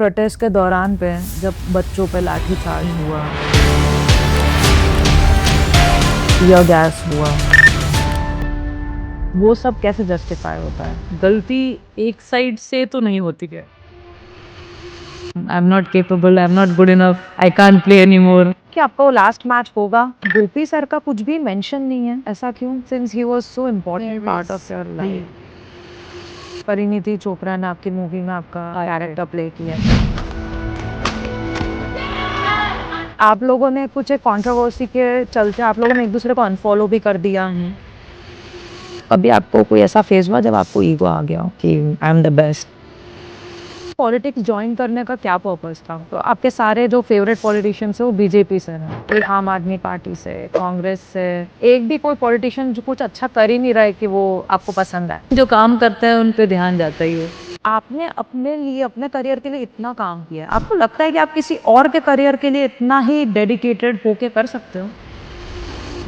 Protest के दौरान पे जब बच्चों पे लाठीचार्ज हुआ, टीयर गैस हुआ, वो सब कैसे जस्टिफाई होता है? गलती एक साइड से तो नहीं होती है. आई am not capable, I am not good enough, I can't play any more. क्या आपका वो लास्ट मैच होगा? गोपी सर का कुछ भी मेंशन नहीं है, ऐसा क्यों? Since he was so important part of your life. Parineeti Chopra ने आपकी मूवी में आपका कैरेक्टर प्ले किया. आप लोगों ने कुछ एक कंट्रोवर्सी के चलते आप लोगों ने एक दूसरे को अनफॉलो भी कर दिया. अभी आपको कोई ऐसा फेज हुआ जब आपको ईगो आ गया कि I am the best? Politics join करने का क्या पर्पस था? तो आपके सारे जो फेवरेट पॉलिटिशियंस है वो बीजेपी से हैं, कोई आम आदमी पार्टी से, कांग्रेस से. एक भी कोई पॉलिटिशियन जो कुछ अच्छा कर ही नहीं रहा है कि वो आपको पसंद है. जो काम करते हैं उन पे ध्यान जाता ही है. आपने अपने लिए अपने करियर के लिए इतना काम किया है, आपको लगता है कि आप किसी और के करियर के लिए इतना ही डेडिकेटेड होके कर सकते हो?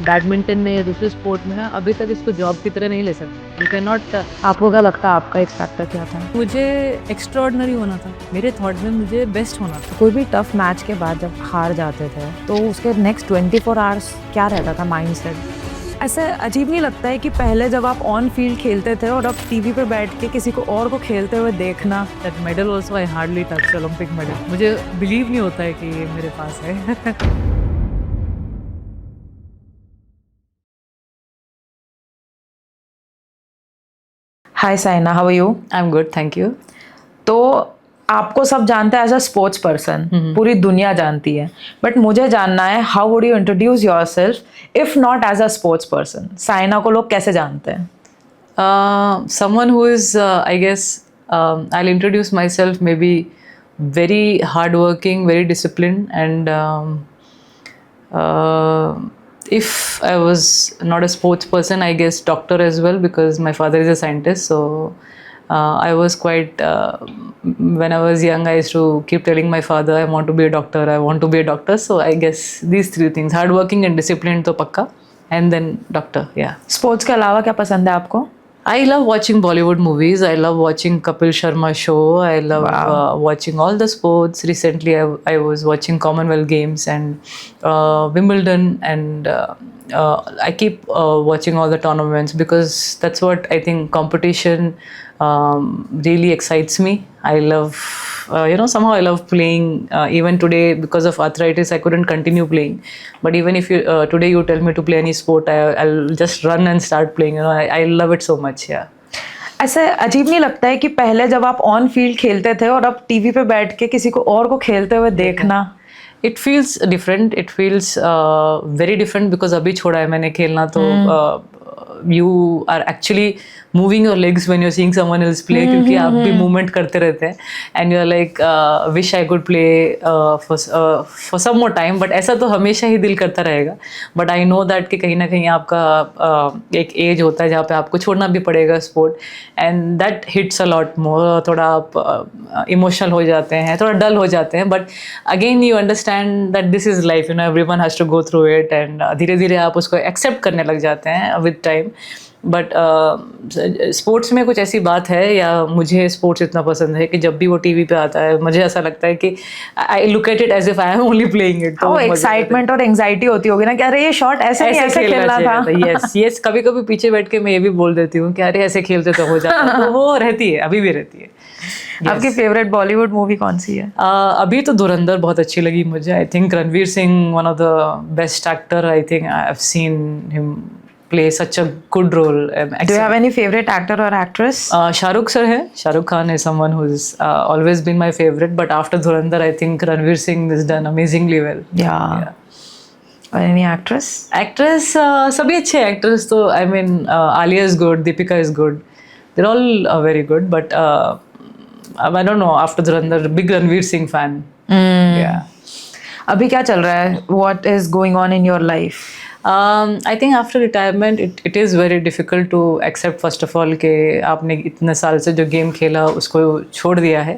बैडमिंटन में या दूसरे स्पोर्ट में ना अभी तक इसको जॉब की तरह नहीं ले सकते. You can not. आपको क्या लगता है आपका एक फैक्टर क्या था? मुझे एक्स्ट्राऑर्डिनरी होना था. मेरे थॉट में मुझे बेस्ट होना था. कोई भी टफ मैच के बाद जब हार जाते थे तो उसके नेक्स्ट 24 आवर्स क्या रहता था माइंडसेट? ऐसे अजीब नहीं लगता है कि पहले जब आप ऑन फील्ड खेलते थे और अब टीवी पे बैठ के किसी को और को खेलते हुए देखना? That medal also I hardly touch Olympic medal. मुझे बिलीव नहीं होता है कि ये मेरे पास है. Hi Saina, how are you? I am good, thank you. तो आपको सब जानते हैं एज अ स्पोर्ट्स पर्सन, पूरी दुनिया जानती है, बट मुझे जानना है how would you introduce yourself if not as a sports person? Saina को लोग कैसे जानते हैं? Someone who is, I guess, I'll introduce myself maybe very hardworking, very disciplined, and if I was not a sports person, I guess doctor as well, because my father is a scientist. So I was quite, when I was young, I used to keep telling my father, I want to be a doctor, I want to be a doctor. So I guess these three things, hardworking and disciplined to pakka, and then doctor, yeah. Sports के अलावा क्या पसंद है आपको? I love watching Bollywood movies. I love watching Kapil Sharma show. I love watching all the sports. Recently, I was watching Commonwealth Games and Wimbledon, and I keep watching all the tournaments because that's what I think competition really excites me. I love, somehow I love playing. Even today, because of arthritis, I couldn't continue playing. But even if today you tell me to play any sport, I'll just run and start playing. I love it so much. Yeah. ऐसे अजीब नहीं लगता है कि पहले जब आप on field खेलते थे और अब टीवी पे बैठ के किसी को और को खेलते हुए देखना? It feels different. It feels very different because अभी छोड़ा है मैंने खेलना, तो you are actually moving your legs when you're seeing someone else play, क्योंकि आप भी movement करते रहते हैं, and you're like wish I could play for some more time, but ऐसा तो हमेशा ही दिल करता रहेगा. But I know that कि कहीं ना कहीं आपका एक एज होता है जहाँ पे आपको छोड़ना भी पड़ेगा sport, and that hits a lot more. थोड़ा आप इमोशनल हो जाते हैं, थोड़ा डल हो जाते हैं, but again you understand that this is life, everyone has to go through it, and धीरे धीरे आप उसको एक्सेप्ट करने लग जाते हैं with time. बट स्पोर्ट्स में कुछ ऐसी बात है, या मुझे स्पोर्ट्स इतना पसंद है कि जब भी वो टीवी पे आता है मुझे ऐसा लगता है कि I look at it as if I am only playing it. तो एक्साइटमेंट और एंजाइटी होती होगी ना कि अरे ये शॉट ऐसे नहीं ऐसे खेलना था. यस, कभी कभी पीछे बैठ के मैं ये भी बोल देती हूँ कि अरे ऐसे खेलते तो हो जाता. तो वो रहती है, अभी भी रहती है. आपकी फेवरेट बॉलीवुड मूवी कौन सी है? अभी तो धुरंधर बहुत अच्छी लगी मुझे. I think Ranveer Singh one of the best actor. I think I have seen him play such a good role. Do you have any favorite actor or actress? Shahrukh sir hai. Shahrukh Khan is someone who's always been my favorite, but after Dhurandhar I think Ranveer Singh has done amazingly well. Yeah. Or any actress? Actress sabhi अच्छे actors. तो I mean Alia is good, Deepika is good, they're all very good, but I don't know, after Dhurandhar big Ranveer Singh fan. Yeah. अभी क्या चल रहा है? What is going on in your life? I think after retirement it is very difficult to accept first of all कि आपने इतने साल से जो गेम खेला उसको छोड़ दिया है.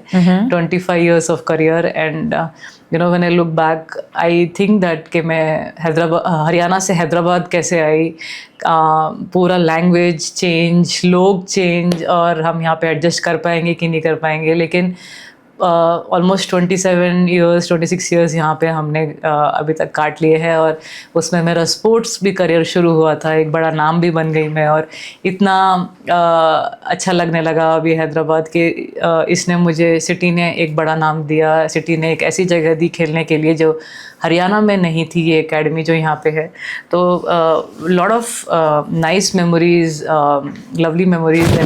25 years of career, and when I look back I think that कि मैं हरियाणा से हैदराबाद कैसे आई, पूरा लैंग्वेज चेंज, लोग चेंज, और हम यहाँ पे एडजस्ट कर पाएंगे कि नहीं कर पाएंगे. लेकिन ऑलमोस्ट 27 ईयर्स 26 ईयर्स यहाँ पे हमने अभी तक काट लिए हैं, और उसमें मेरा स्पोर्ट्स भी करियर शुरू हुआ था, एक बड़ा नाम भी बन गई मैं, और इतना अच्छा लगने लगा अभी हैदराबाद के इसने मुझे, सिटी ने एक बड़ा नाम दिया, सिटी ने एक ऐसी जगह दी खेलने के लिए जो हरियाणा में नहीं थी, ये एकेडमी जो यहाँ पे है। तो lot of nice memories, lovely memories,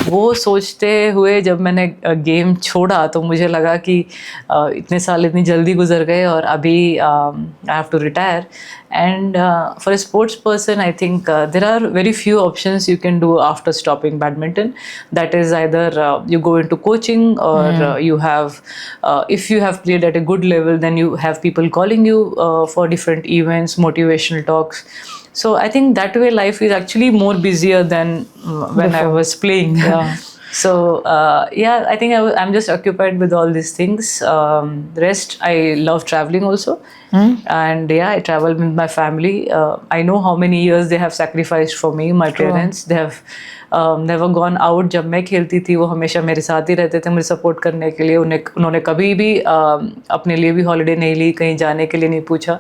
वो सोचते हुए जब मैंने गेम छोड़ा तो मुझे लगा कि इतने साल इतनी जल्दी गुजर गए, और अभी I have to retire. And for a sports person I think there are very few options you can do after stopping badminton. That is either you go into coaching, or you have if you have played at a good level, then you have people calling you for different events, motivational talks. So I think that way life is actually more busier than when I was playing. Yeah. So yeah, I think I'm just occupied with all these things. The rest, I love traveling also. And yeah, I travel with my family. I know how many years they have sacrificed for me. My parents, they have never gone out. जब मैं खेलती थी वो हमेशा मेरे साथ ही रहते थे मुझे सपोर्ट करने के लिए. उन्होंने कभी भी अपने लिए भी हॉलीडे नहीं ली, कहीं जाने के लिए नहीं पूछा.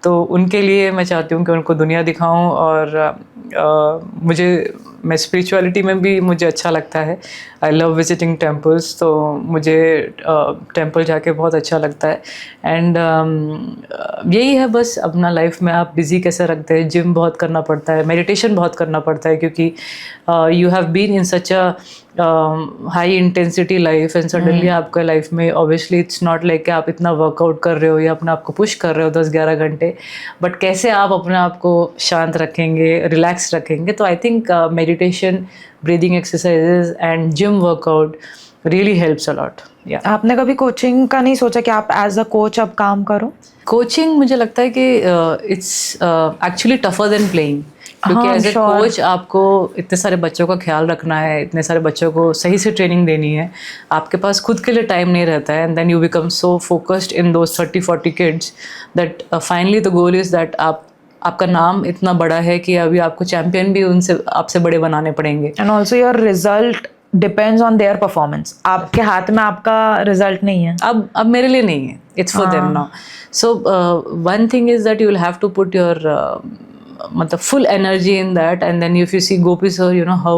तो उनके लिए मैं चाहती हूँ कि उनको दुनिया दिखाऊं, और मुझे, मैं स्पिरिचुअलिटी में भी मुझे अच्छा लगता है. आई लव विजिटिंग टेम्पल्स, तो मुझे टेम्पल जाके बहुत अच्छा लगता है. एंड यही है बस, अपना लाइफ में आप बिज़ी कैसे रखते हैं. जिम बहुत करना पड़ता है, मेडिटेशन बहुत करना पड़ता है, क्योंकि you have been in such a high intensity life, and suddenly आपके लाइफ में ऑब्वियसली इट्स नॉट लाइक कि आप इतना वर्कआउट कर रहे हो या अपने आप को पुश कर रहे हो 10-11 घंटे, बट कैसे आप अपने आप को शांत रखेंगे, रिलैक्स रखेंगे. तो I think meditation, breathing exercises and gym workout really helps a lot. या आपने कभी कोचिंग का नहीं सोचा कि आप एज अ कोच अब काम करो? कोचिंग मुझे लगता है कि it's actually tougher than playing, क्योंकि एज ए कोच आपको इतने सारे बच्चों का ख्याल रखना है, इतने सारे बच्चों को सही से ट्रेनिंग देनी है, आपके पास खुद के लिए टाइम नहीं रहता है. And then you become so focused in those 30-40 kids that finally the goal is that आपका नाम इतना बड़ा है कि अभी आपको चैम्पियन भी उनसे आपसे बड़े बनाने पड़ेंगे. And also your result depends on their performance. आपके हाथ में आपका रिजल्ट नहीं है. अब मेरे लिए नहीं है, it's for them now. So one thing is that you will have to put your मतलब full energy in that. And then if you see Gopi sir, you know how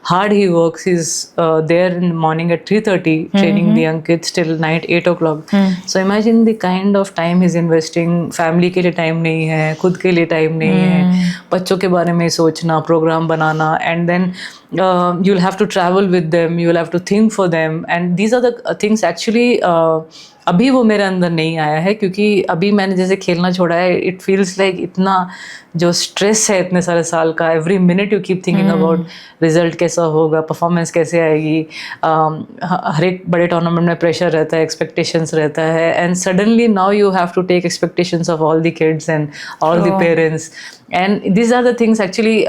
hard he works. He's there in the morning at 3:30 training the young kids till night 8 o'clock. So imagine the kind of time he's investing. Family के लिए time नहीं है, खुद के लिए time नहीं है, बच्चों के बारे में सोचना, program banana, and then you'll have to travel with them, you'll have to think for them, and these are the things actually अभी वो मेरे अंदर नहीं आया है, क्योंकि अभी मैंने जैसे खेलना छोड़ा है, इट फील्स लाइक इतना जो स्ट्रेस है इतने सारे साल का, every minute you keep thinking about result कैसा होगा, परफॉर्मेंस कैसे आएगी. हर एक बड़े टूर्नामेंट में प्रेशर रहता है, एक्सपेक्टेशंस रहता है, and suddenly now you have to take expectations of all the kids and all the parents. And this are the things actually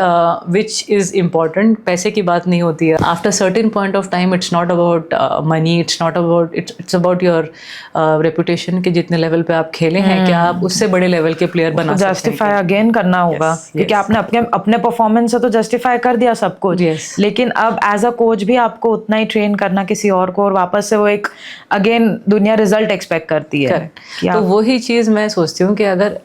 which is important. पैसे की बात नहीं होती है. After certain point of time it's not about money, it's not about, it's about your reputation के जितने level पे आप खेले हैं, क्या आप उससे बड़े लेवल के प्लेयर बना सकते हैं. जस्टिफाई अगेन करना होगा, क्योंकि आपने अपने परफॉर्मेंस से तो जस्टिफाई कर दिया सब कुछ, लेकिन अब एज अ कोच भी आपको उतना ही ट्रेन करना किसी और को, और वापस से वो एक अगेन दुनिया रिजल्ट एक्सपेक्ट करती है. तो वही चीज़ मैं सोचती हूँ कि अगर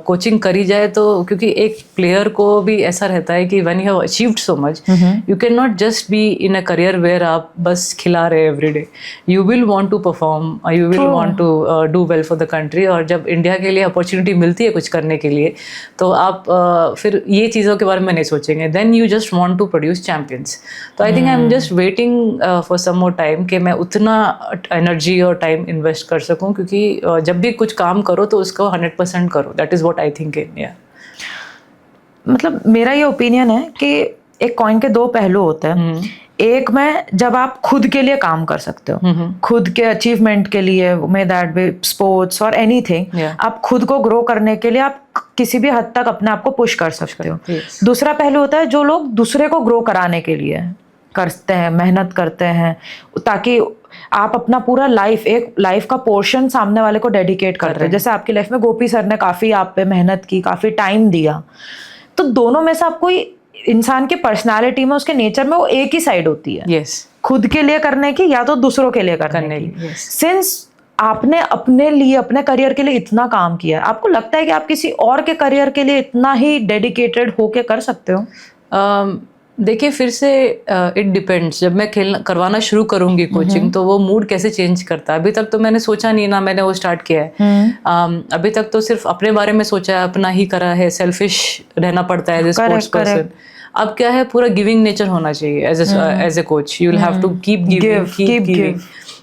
कोचिंग करी जाए तो, क्योंकि एक प्लेयर को भी ऐसा रहता है कि when you have achieved so much, you can not just be in a career where आप बस खिला रहे every day. You will want to perform, you will want to do well for the country. और जब India के लिए opportunity मिलती है कुछ करने के लिए, तो आप फिर ये चीज़ों के बारे में नहीं सोचेंगे. Then you just want to produce champions. तो I think I am just waiting for some more time कि मैं उतना एनर्जी और टाइम इन्वेस्ट कर सकूं, क्योंकि जब भी कुछ काम करो तो उसको 100% करो. That is what I think in. मतलब मेरा ये ओपिनियन है कि एक कॉइन के दो पहलू होते हैं. एक में जब आप खुद के लिए काम कर सकते हो, खुद के अचीवमेंट के लिए, मे दैट बी स्पोर्ट्स और एनीथिंग, आप खुद को ग्रो करने के लिए आप किसी भी हद तक अपने आप को पुश कर सकते हो. दूसरा पहलू होता है जो लोग दूसरे को ग्रो कराने के लिए करते हैं, मेहनत करते हैं, ताकि आप अपना पूरा एक लाइफ का पोर्शन सामने वाले को डेडिकेट करते हैं. जैसे आपकी लाइफ में गोपी सर ने काफ़ी आप पे मेहनत की, काफ़ी टाइम दिया. तो दोनों में से आपको इंसान की पर्सनालिटी में, उसके नेचर में वो एक ही साइड होती है. यस. खुद के लिए करने की या तो दूसरों के लिए करने की। yes. सिंस आपने अपने लिए अपने करियर के लिए इतना काम किया, आपको लगता है कि आप किसी और के करियर के लिए इतना ही डेडिकेटेड होके कर सकते हो? देखिए फिर से इट डिपेंड्स। जब मैं खेलना करवाना शुरू करूंगी कोचिंग तो वो मूड कैसे चेंज करता है। अभी तक तो मैंने सोचा नहीं ना, मैंने वो स्टार्ट किया है। अभी तक तो सिर्फ अपने बारे में सोचा है, अपना ही करा है, सेल्फिश रहना पड़ता है एज ए स्पोर्ट्स पर्सन। अब क्या है, पूरा गिविंग नेचर होना चाहिए as a coach. You will have to keep giving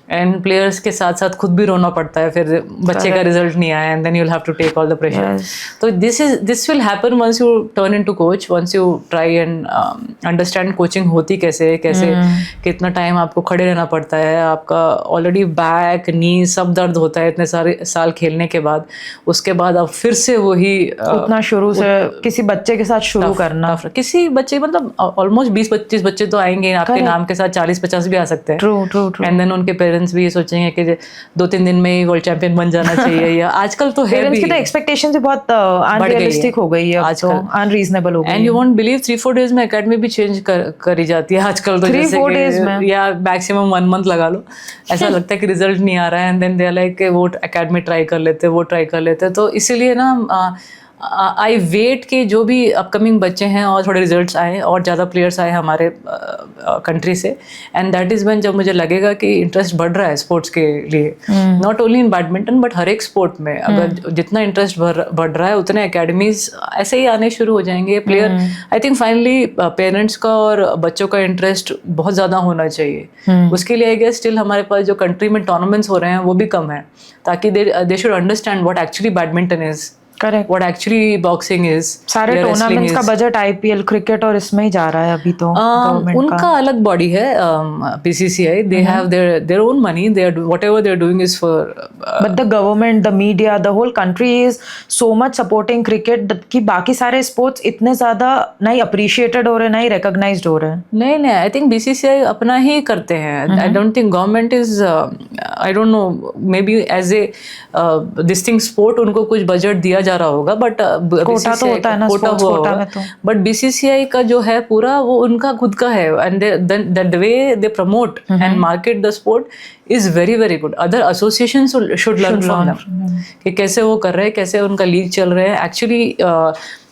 and players के साथ साथ खुद भी रोना पड़ता है फिर बच्चे का रिजल्ट नहीं आया, and then you will have to take all the pressure. तो this will happen once you turn into coach, once you try and understand coaching होती कैसे कितना टाइम आपको खड़े रहना पड़ता है, आपका ऑलरेडी बैक नी सब दर्द होता है इतने सारे साल खेलने के बाद। उसके बाद अब फिर से वही उतना शुरू से किसी बच्चे के साथ शुरू करना। किसी बच्चे मतलब ऑलमोस्ट 20-25 बच्चे तो आएंगे आपके नाम के साथ, 40-50 भी आ सकते हैं। ट्रू। एंड देन उनके पेरेंट्स भी ये सोचेंगे कि 2-3 दिन में ही वर्ल्ड चैंपियन बन जाना चाहिए। या आजकल तो है पेरेंट्स की तो एक्सपेक्टेशन से बहुत अनरियलिस्टिक हो गई है, आज तो अनरीजनेबल हो गई है। And you won't believe 3-4 days में एकेडमी भी चेंज करी जाती है आजकल तो। 3-4 डेज में या मैक्सिमम 1 मंथ लगा लो। ऐसा लगता है कि रिजल्ट नहीं आ रहा है and then they are like वो एकेडमी ट्राई कर लेते। तो इसीलिए ना आई वेट कि जो भी अपकमिंग बच्चे हैं और थोड़े रिजल्ट्स आए और ज़्यादा प्लेयर्स आए हमारे कंट्री से, एंड दैट इज़ व्हेन जब मुझे लगेगा कि इंटरेस्ट बढ़ रहा है स्पोर्ट्स के लिए, not only in badminton but हर एक स्पोर्ट में। अगर जितना इंटरेस्ट बढ़ रहा है उतने एकेडमीज ऐसे ही आने शुरू हो जाएंगे। Player I think finally parents का और बच्चों का इंटरेस्ट बहुत ज़्यादा होना चाहिए। उसके लिए आई गेस स्टिल हमारे पास जो कंट्री में टूर्नामेंट्स हो रहे हैं वो भी कम है, ताकि they should understand what actually badminton is, correct, what actually boxing is. सारे टूर्नामेंट्स का बजट आईपीएल क्रिकेट और इसमें ही जा रहा है अभी तो गवर्नमेंट उनका का अलग बॉडी है BCCI, they have their own money, they are whatever they are doing is for but the government, the media, the whole country is so much supporting cricket कि बाकी सारे स्पोर्ट्स इतने ज्यादा नहीं अप्रिशिएटेड हो रहे, नहीं रिकॉग्नाइज्ड हो रहे। नहीं आई थिंक बीसीसीआई अपना ही करते हैं। I don't think government is, I don't know, maybe as a this thing sport उनको कुछ बजट दिया जा रहा होगा, बट कोटा तो होता है ना, स्पोर्ट्स कोटा में तो। बट बीसीसीआई का जो है पूरा वो उनका खुद का है, and the way they promote and market the sport is very very good. Other association should learn from them कि कैसे वो कर रहे हैं, कैसे उनका लीग चल रहे हैं। एक्चुअली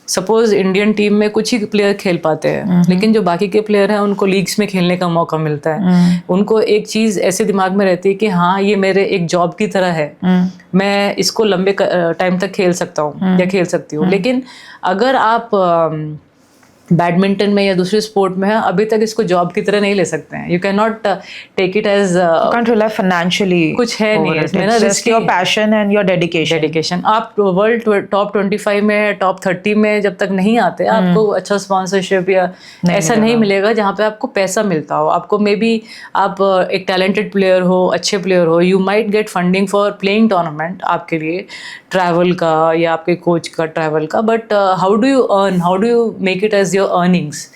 सपोज इंडियन टीम में कुछ ही प्लेयर खेल पाते हैं, लेकिन जो बाकी के प्लेयर हैं उनको लीग्स में खेलने का मौका मिलता है। उनको एक चीज़ ऐसे दिमाग में रहती है कि हाँ ये मेरे एक जॉब की तरह है, मैं इसको लंबे टाइम तक खेल सकता हूँ या खेल सकती हूँ। लेकिन अगर आप बैडमिंटन में या दूसरे स्पोर्ट में है, अभी तक इसको जॉब की तरह नहीं ले सकते हैं। You can not take it as financially, कुछ है नहीं इसमें ना, risk, your passion and your dedication. आप वर्ल्ड टॉप 25 में, टॉप 30 में जब तक नहीं आते आपको अच्छा स्पॉन्सरशिप या ऐसा नहीं मिलेगा जहाँ पे आपको पैसा मिलता हो। आपको मे बी आप एक टैलेंटेड प्लेयर हो, अच्छे प्लेयर हो, you might get funding for playing tournament, आपके लिए ट्रैवल का या आपके कोच का ट्रैवल का, but how do you make it as your earnings.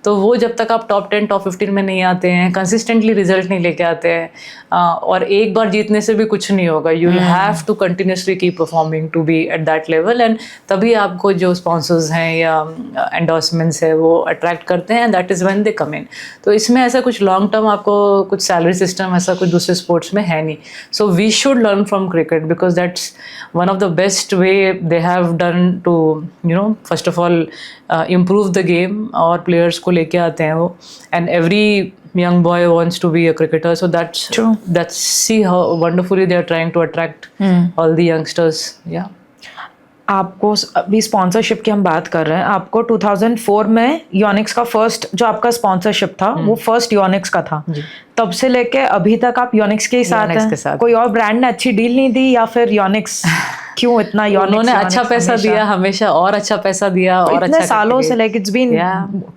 तो वो जब तक आप टॉप 10 टॉप 15 में नहीं आते हैं, कंसिस्टेंटली रिजल्ट नहीं लेके आते हैं, और एक बार जीतने से भी कुछ नहीं होगा। You will have to continuously keep performing to be at that level, and तभी आपको जो स्पॉन्सर्स हैं या एंडोर्समेंट्स है वो अट्रैक्ट करते हैं, दैट इज़ व्हेन दे कम इन। तो इसमें ऐसा कुछ लॉन्ग टर्म आपको कुछ सैलरी सिस्टम ऐसा कुछ दूसरे स्पोर्ट्स में है नहीं। So we should learn from cricket because that's one of the best way they have done to first of all improve the game, और प्लेयर्स को लेके आते हैं वो, and every young boy wants to be a cricketer, so that's see how wonderfully they are trying to attract all the youngsters. Yeah. आपको अभी sponsorship की हम बात कर रहे हैं, आपको 2004 में योनिक्स का फर्स्ट जो आपका स्पॉन्सरशिप था वो फर्स्ट योनिक्स का था। तब से लेके अभी तक आप योनिक्स के ही साथ हैं? कोई और ब्रांड ने अच्छी डील नहीं दी या फिर योनिक्स? क्यों इतना योनिक्स? उन्होंने अच्छा पैसा दिया हमेशा, और अच्छा पैसा दिया, और इतने अच्छा सालों से, like it's been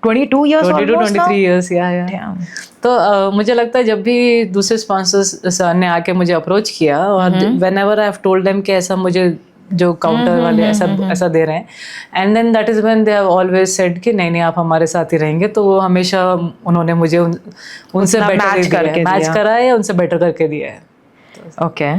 22 years 23 years, या तो मुझे लगता है जब भी दूसरे स्पॉन्सर्स ने आके मुझे अप्रोच किया, और whenever I have told them कि ऐसा मुझे जो काउंटर वाले ऐसा दे रहे हैं, and then that is when they have always said कि नहीं आप हमारे साथ ही रहेंगे। तो वो हमेशा उन्होंने मुझे उनसे बेटर मैच करा है, उनसे बेटर करके दिया है। ओके,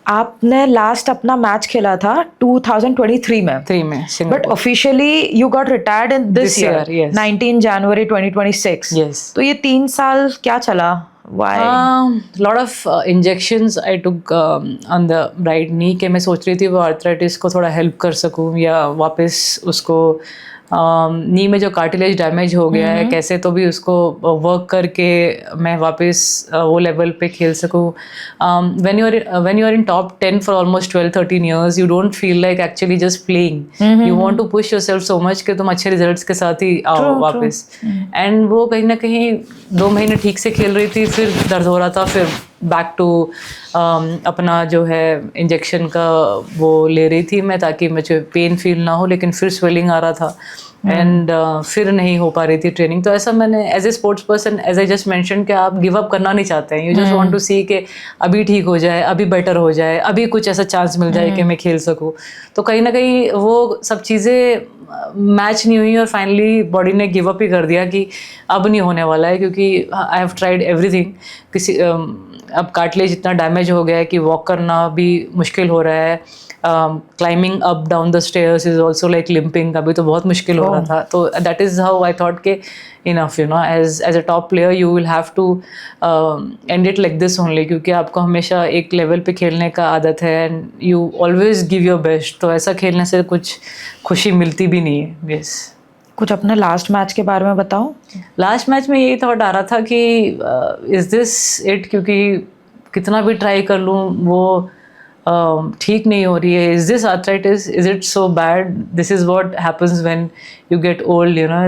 आपने लास्ट अपना मैच खेला था 2023 में, but officially you got retired in this year 19 January 2026। Yes. तो ये 3 साल क्या चला? Why? Lot of injections I took on the right knee कि मैं सोच रही थी वो आर्थराइटिस को थोड़ा हेल्प कर सकूं या वापस उसको नी में जो कार्टिलेज डैमेज हो गया है कैसे तो भी उसको वर्क करके मैं वापस वो लेवल पे खेल सकूं. When you are in top 10 for almost 12-13 years you don't feel like actually just playing. You want to push yourself so much कि तुम अच्छे रिजल्ट्स के साथ ही आओ वापस. एंड वो कहीं ना कहीं 2 महीने ठीक से खेल रही थी, फिर दर्द हो रहा था, फिर बैक टू अपना जो है इंजेक्शन का वो ले रही थी मैं ताकि मुझे पेन फील ना हो, लेकिन फिर स्वेलिंग आ रहा था एंड फिर नहीं हो पा रही थी ट्रेनिंग. तो ऐसा मैंने as a sports person as I just mention कि आप गिव अप करना नहीं चाहते हैं. You just want to see कि अभी ठीक हो जाए, अभी बेटर हो जाए, अभी कुछ ऐसा चांस मिल जाए कि मैं खेल सकूँ. तो कहीं ना कहीं वो सब चीज़ें मैच नहीं हुई और फाइनली बॉडी ने गिव अप ही कर दिया कि अब नहीं होने वाला है, क्योंकि आई हैव ट्राइड एवरीथिंग. अब कार्टिलेज इतना डैमेज हो गया है कि वॉक करना भी मुश्किल हो रहा है. Climbing up down the stairs is also like limping. अभी तो बहुत मुश्किल हो रहा था. तो that is how I thought के enough, you know, as a top player you will have to end it like this only, क्योंकि आपको हमेशा एक लेवल पे खेलने का आदत है and you always give your best. तो ऐसा खेलने से कुछ खुशी मिलती भी नहीं है. यस. कुछ अपने लास्ट मैच के बारे में बताओ. लास्ट मैच में यही थॉट आ रहा था कि इज़ दिस इट, क्योंकि कितना भी ट्राई कर लूँ वो ठीक नहीं हो रही है. Is this arthritis, is it so bad? This is what happens when you get old, you know.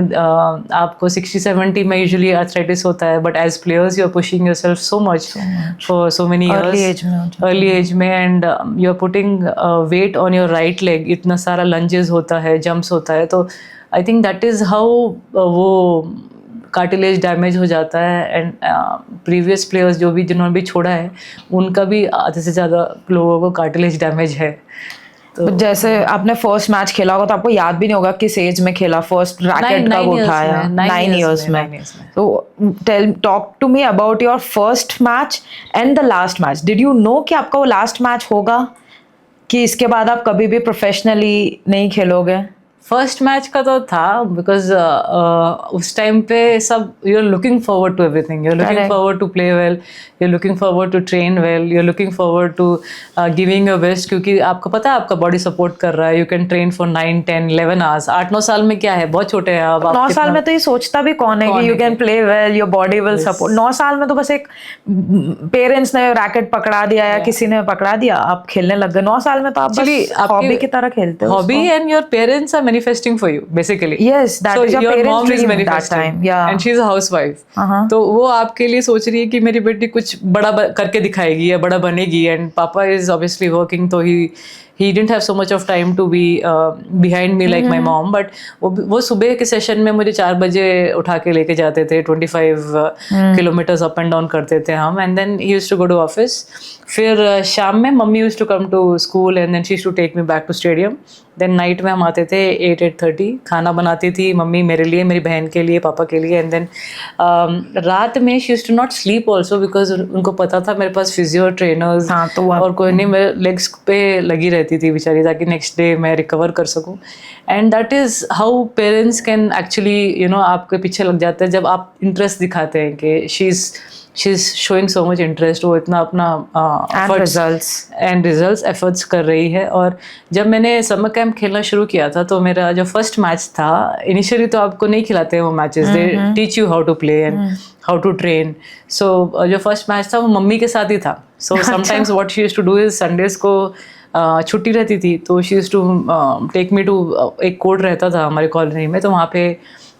आपको 60-70 में यूजुअली आर्थराइटिस होता है, but as players you are pushing yourself so much for so many years early age में and you are putting weight on your right leg. इतना सारा lunges होता है, jumps होता है. तो I think that is how वो cartilage damage हो जाता है. एंड प्रीवियस प्लेयर्स जो भी जिन्होंने भी छोड़ा है उनका भी आधे से ज़्यादा लोगों को कार्टिलेज डैमेज है. तो जैसे आपने फर्स्ट मैच खेला होगा तो आपको याद भी नहीं होगा किस एज में खेला, फर्स्ट रैकेट कब उठाया. 9 years में. तो talk to me about your first match and the last match. Did you know कि आपका वो लास्ट मैच होगा, कि इसके बाद आप कभी भी प्रोफेशनली नहीं खेलोगे? फर्स्ट मैच का तो था बिकॉज उस टाइम पे सब you are looking forward to everything. You are looking forward to play well, you are looking forward to train well, you are looking forward to giving your best, क्योंकि आपको पता है आपका बॉडी सपोर्ट कर रहा है. You can train for 9, 10, 11 hours. 8-9 साल में क्या है, बहुत छोटे हैं आप. 9 साल में तो ये सोचता भी कौन है कि you can play well, your body will support. 9 साल में तो बस एक पेरेंट्स ने रैकेट पकड़ा दिया या किसी ने पकड़ा दिया, आप खेलने लग गए. 9 साल में तो आप बस हॉबी की तरह खेलते हो. Hobby and your parents are manifesting for you basically. Yes, that so is your your mom parents' is dream manifesting that time. Yeah. And she is a housewife. तो वो आपके लिए सोच रही है कि मेरी बेटी कुछ बड़ा करके दिखाएगी या बड़ा बनेगी. एंड पापा इज ऑब्वियसली वर्किंग, तो he didn't have so much of time to be behind me like my mom. But वो सुबह के सेशन में मुझे 4 बजे उठा के लेके जाते थे. 25 किलोमीटर्स अप एंड डाउन करते थे हम. And then he used to go to office. फिर शाम में mummy used to come to school and then she used to take me back to stadium. Then night में हम आते थे 8-8:30. खाना बनाती थी मम्मी मेरे लिए, मेरी बहन के लिए, पापा के लिए. एंड देन रात में she used to not sleep also because उनको पता था मेरे पास फिजियो ट्रेनर्स और कोई नहीं, मेरे लेग्स पे लगी रहती थी बेचारी, ताकि नेक्स्ट डे मैं रिकवर कर सकूं. And that is how parents can actually, you know, आपके पीछे लग जाते हैं जब आप इंटरेस्ट दिखाते हैं कि she is showing so much interest. वो इतना अपना रिजल्ट्स एफर्ट्स कर रही है. और जब मैंने समर कैंप खेलना शुरू किया था तो मेरा जो फर्स्ट मैच था, इनिशियली तो आपको नहीं खिलाते हैं वो matches, they teach you how to play and how to train. So जो फर्स्ट मैच था वो मम्मी के साथ ही था. So sometimes what she used to do is Sundays को छुट्टी रहती थी तो she used to take me to, एक कोर्ट रहता था हमारे कॉलोनी में, तो वहाँ पे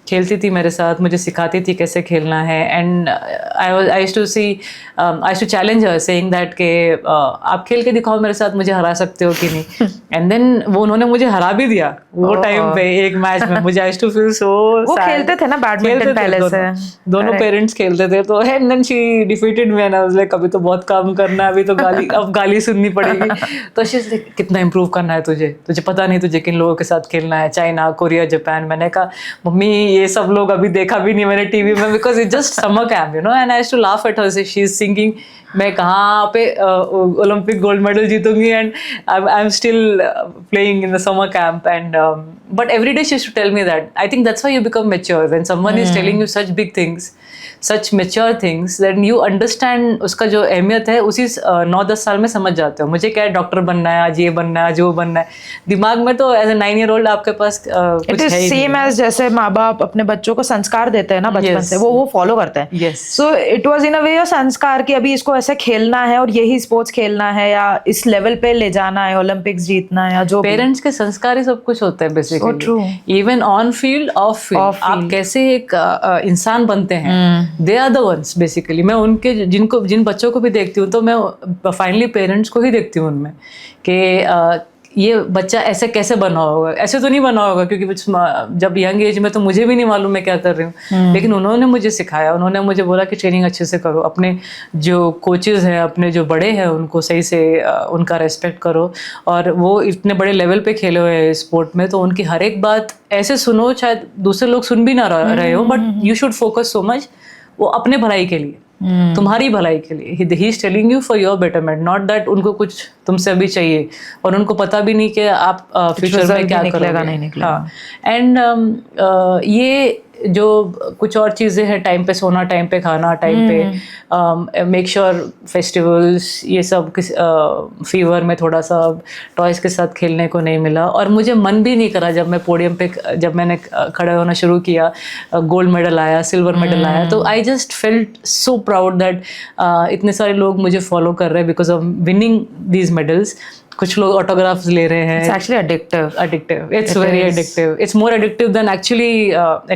खेलती थी मेरे साथ, मुझे सिखाती थी कैसे खेलना है. And I used to challenge her saying that के आप खेल के दिखाओ मेरे साथ, मुझे हरा सकते हो कि नहीं. एंड देन वो उन्होंने मुझे हरा भी दिया वो टाइम पे एक मैच में. मुझे I used to feel so वो खेलते थे ना बैडमिंटन पहले से, दोनों पेरेंट्स खेलते थे. तो and then she defeated me and I was like अभी तो बहुत काम करना है, अभी तो गाली सुननी पड़ेगी. तो शी इज लाइक कितना इंप्रूव करना है तुझे पता नहीं तुझे किन लोगों के साथ खेलना है, चाइना, कोरिया, जापान. मैंने कहा मम्मी ये सब लोग अभी देखा भी नहीं मैंने टीवी में, because it just summer camp, you know, and I used to laugh at her, she is thinking मैं कहाँ पे ओलंपिक गोल्ड मेडल जीतूंगी, and I am still playing in the summer camp, and but every day she used to tell me that I think that's why you become mature when someone is telling you such big things, such mature things, then you understand उसका जो अहमियत है उसी 9-10 साल में समझ जाते हो। मुझे क्या है, डॉक्टर बनना है, आज ये बनना है, आज वो बनना है, दिमाग में तो एज ए 9-year-old आपके पास इट इज सेम एज जैसे माँ बाप अपने बच्चों को संस्कार देते हैं ना बचपन Yes. से, वो फॉलो करते हैं। Yes. So it was in a way संस्कार कि अभी इसको ऐसे खेलना है और यही स्पोर्ट्स खेलना है या इस लेवल पे ले जाना है, ओलंपिक्स जीतना है या जो पेरेंट्स के संस्कार ही सब कुछ होता है basically. true. Even on field off field Off आप field. कैसे एक इंसान बनते हैं, they are the ones basically. मैं उनके जिन बच्चों को भी देखती हूँ तो मैं फाइनली पेरेंट्स को ही देखती हूँ उनमें कि ये बच्चा ऐसे कैसे बना होगा, ऐसे तो नहीं बना होगा, क्योंकि जब यंग एज में तो मुझे भी नहीं मालूम मैं क्या कर रही हूँ, लेकिन उन्होंने मुझे सिखाया, उन्होंने मुझे बोला कि ट्रेनिंग अच्छे से करो, अपने जो कोचेज़ हैं, अपने जो बड़े हैं उनको सही से उनका रेस्पेक्ट करो, और वो इतने बड़े लेवल पे खेले हुए हैं स्पोर्ट में, तो उनकी हर एक बात ऐसे सुनो, शायद दूसरे लोग सुन भी ना रहे हो, but you should focus so much, वो अपने भलाई के लिए, तुम्हारी भलाई के लिए, he is telling you for your betterment, not that उनको कुछ तुमसे अभी चाहिए और उनको पता भी नहीं कि आप फ्यूचर में क्या करोगे। नहीं निकलेगा। हाँ, एंड ये जो कुछ और चीज़ें हैं, टाइम पे सोना, टाइम पे खाना, टाइम पे मेक श्योर फेस्टिवल्स, ये सब फीवर में थोड़ा सा टॉयज़ के साथ खेलने को नहीं मिला, और मुझे मन भी नहीं करा जब मैं पोडियम पे, जब मैंने खड़े होना शुरू किया, गोल्ड मेडल आया, सिल्वर मेडल आया, तो I just felt so proud that इतने सारे लोग मुझे फॉलो कर रहे हैं because of winning these medals. कुछ लोग ऑटोग्राफ्स ले रहे हैं। It's actually addictive. Addictive. It's very addictive. It's more addictive than actually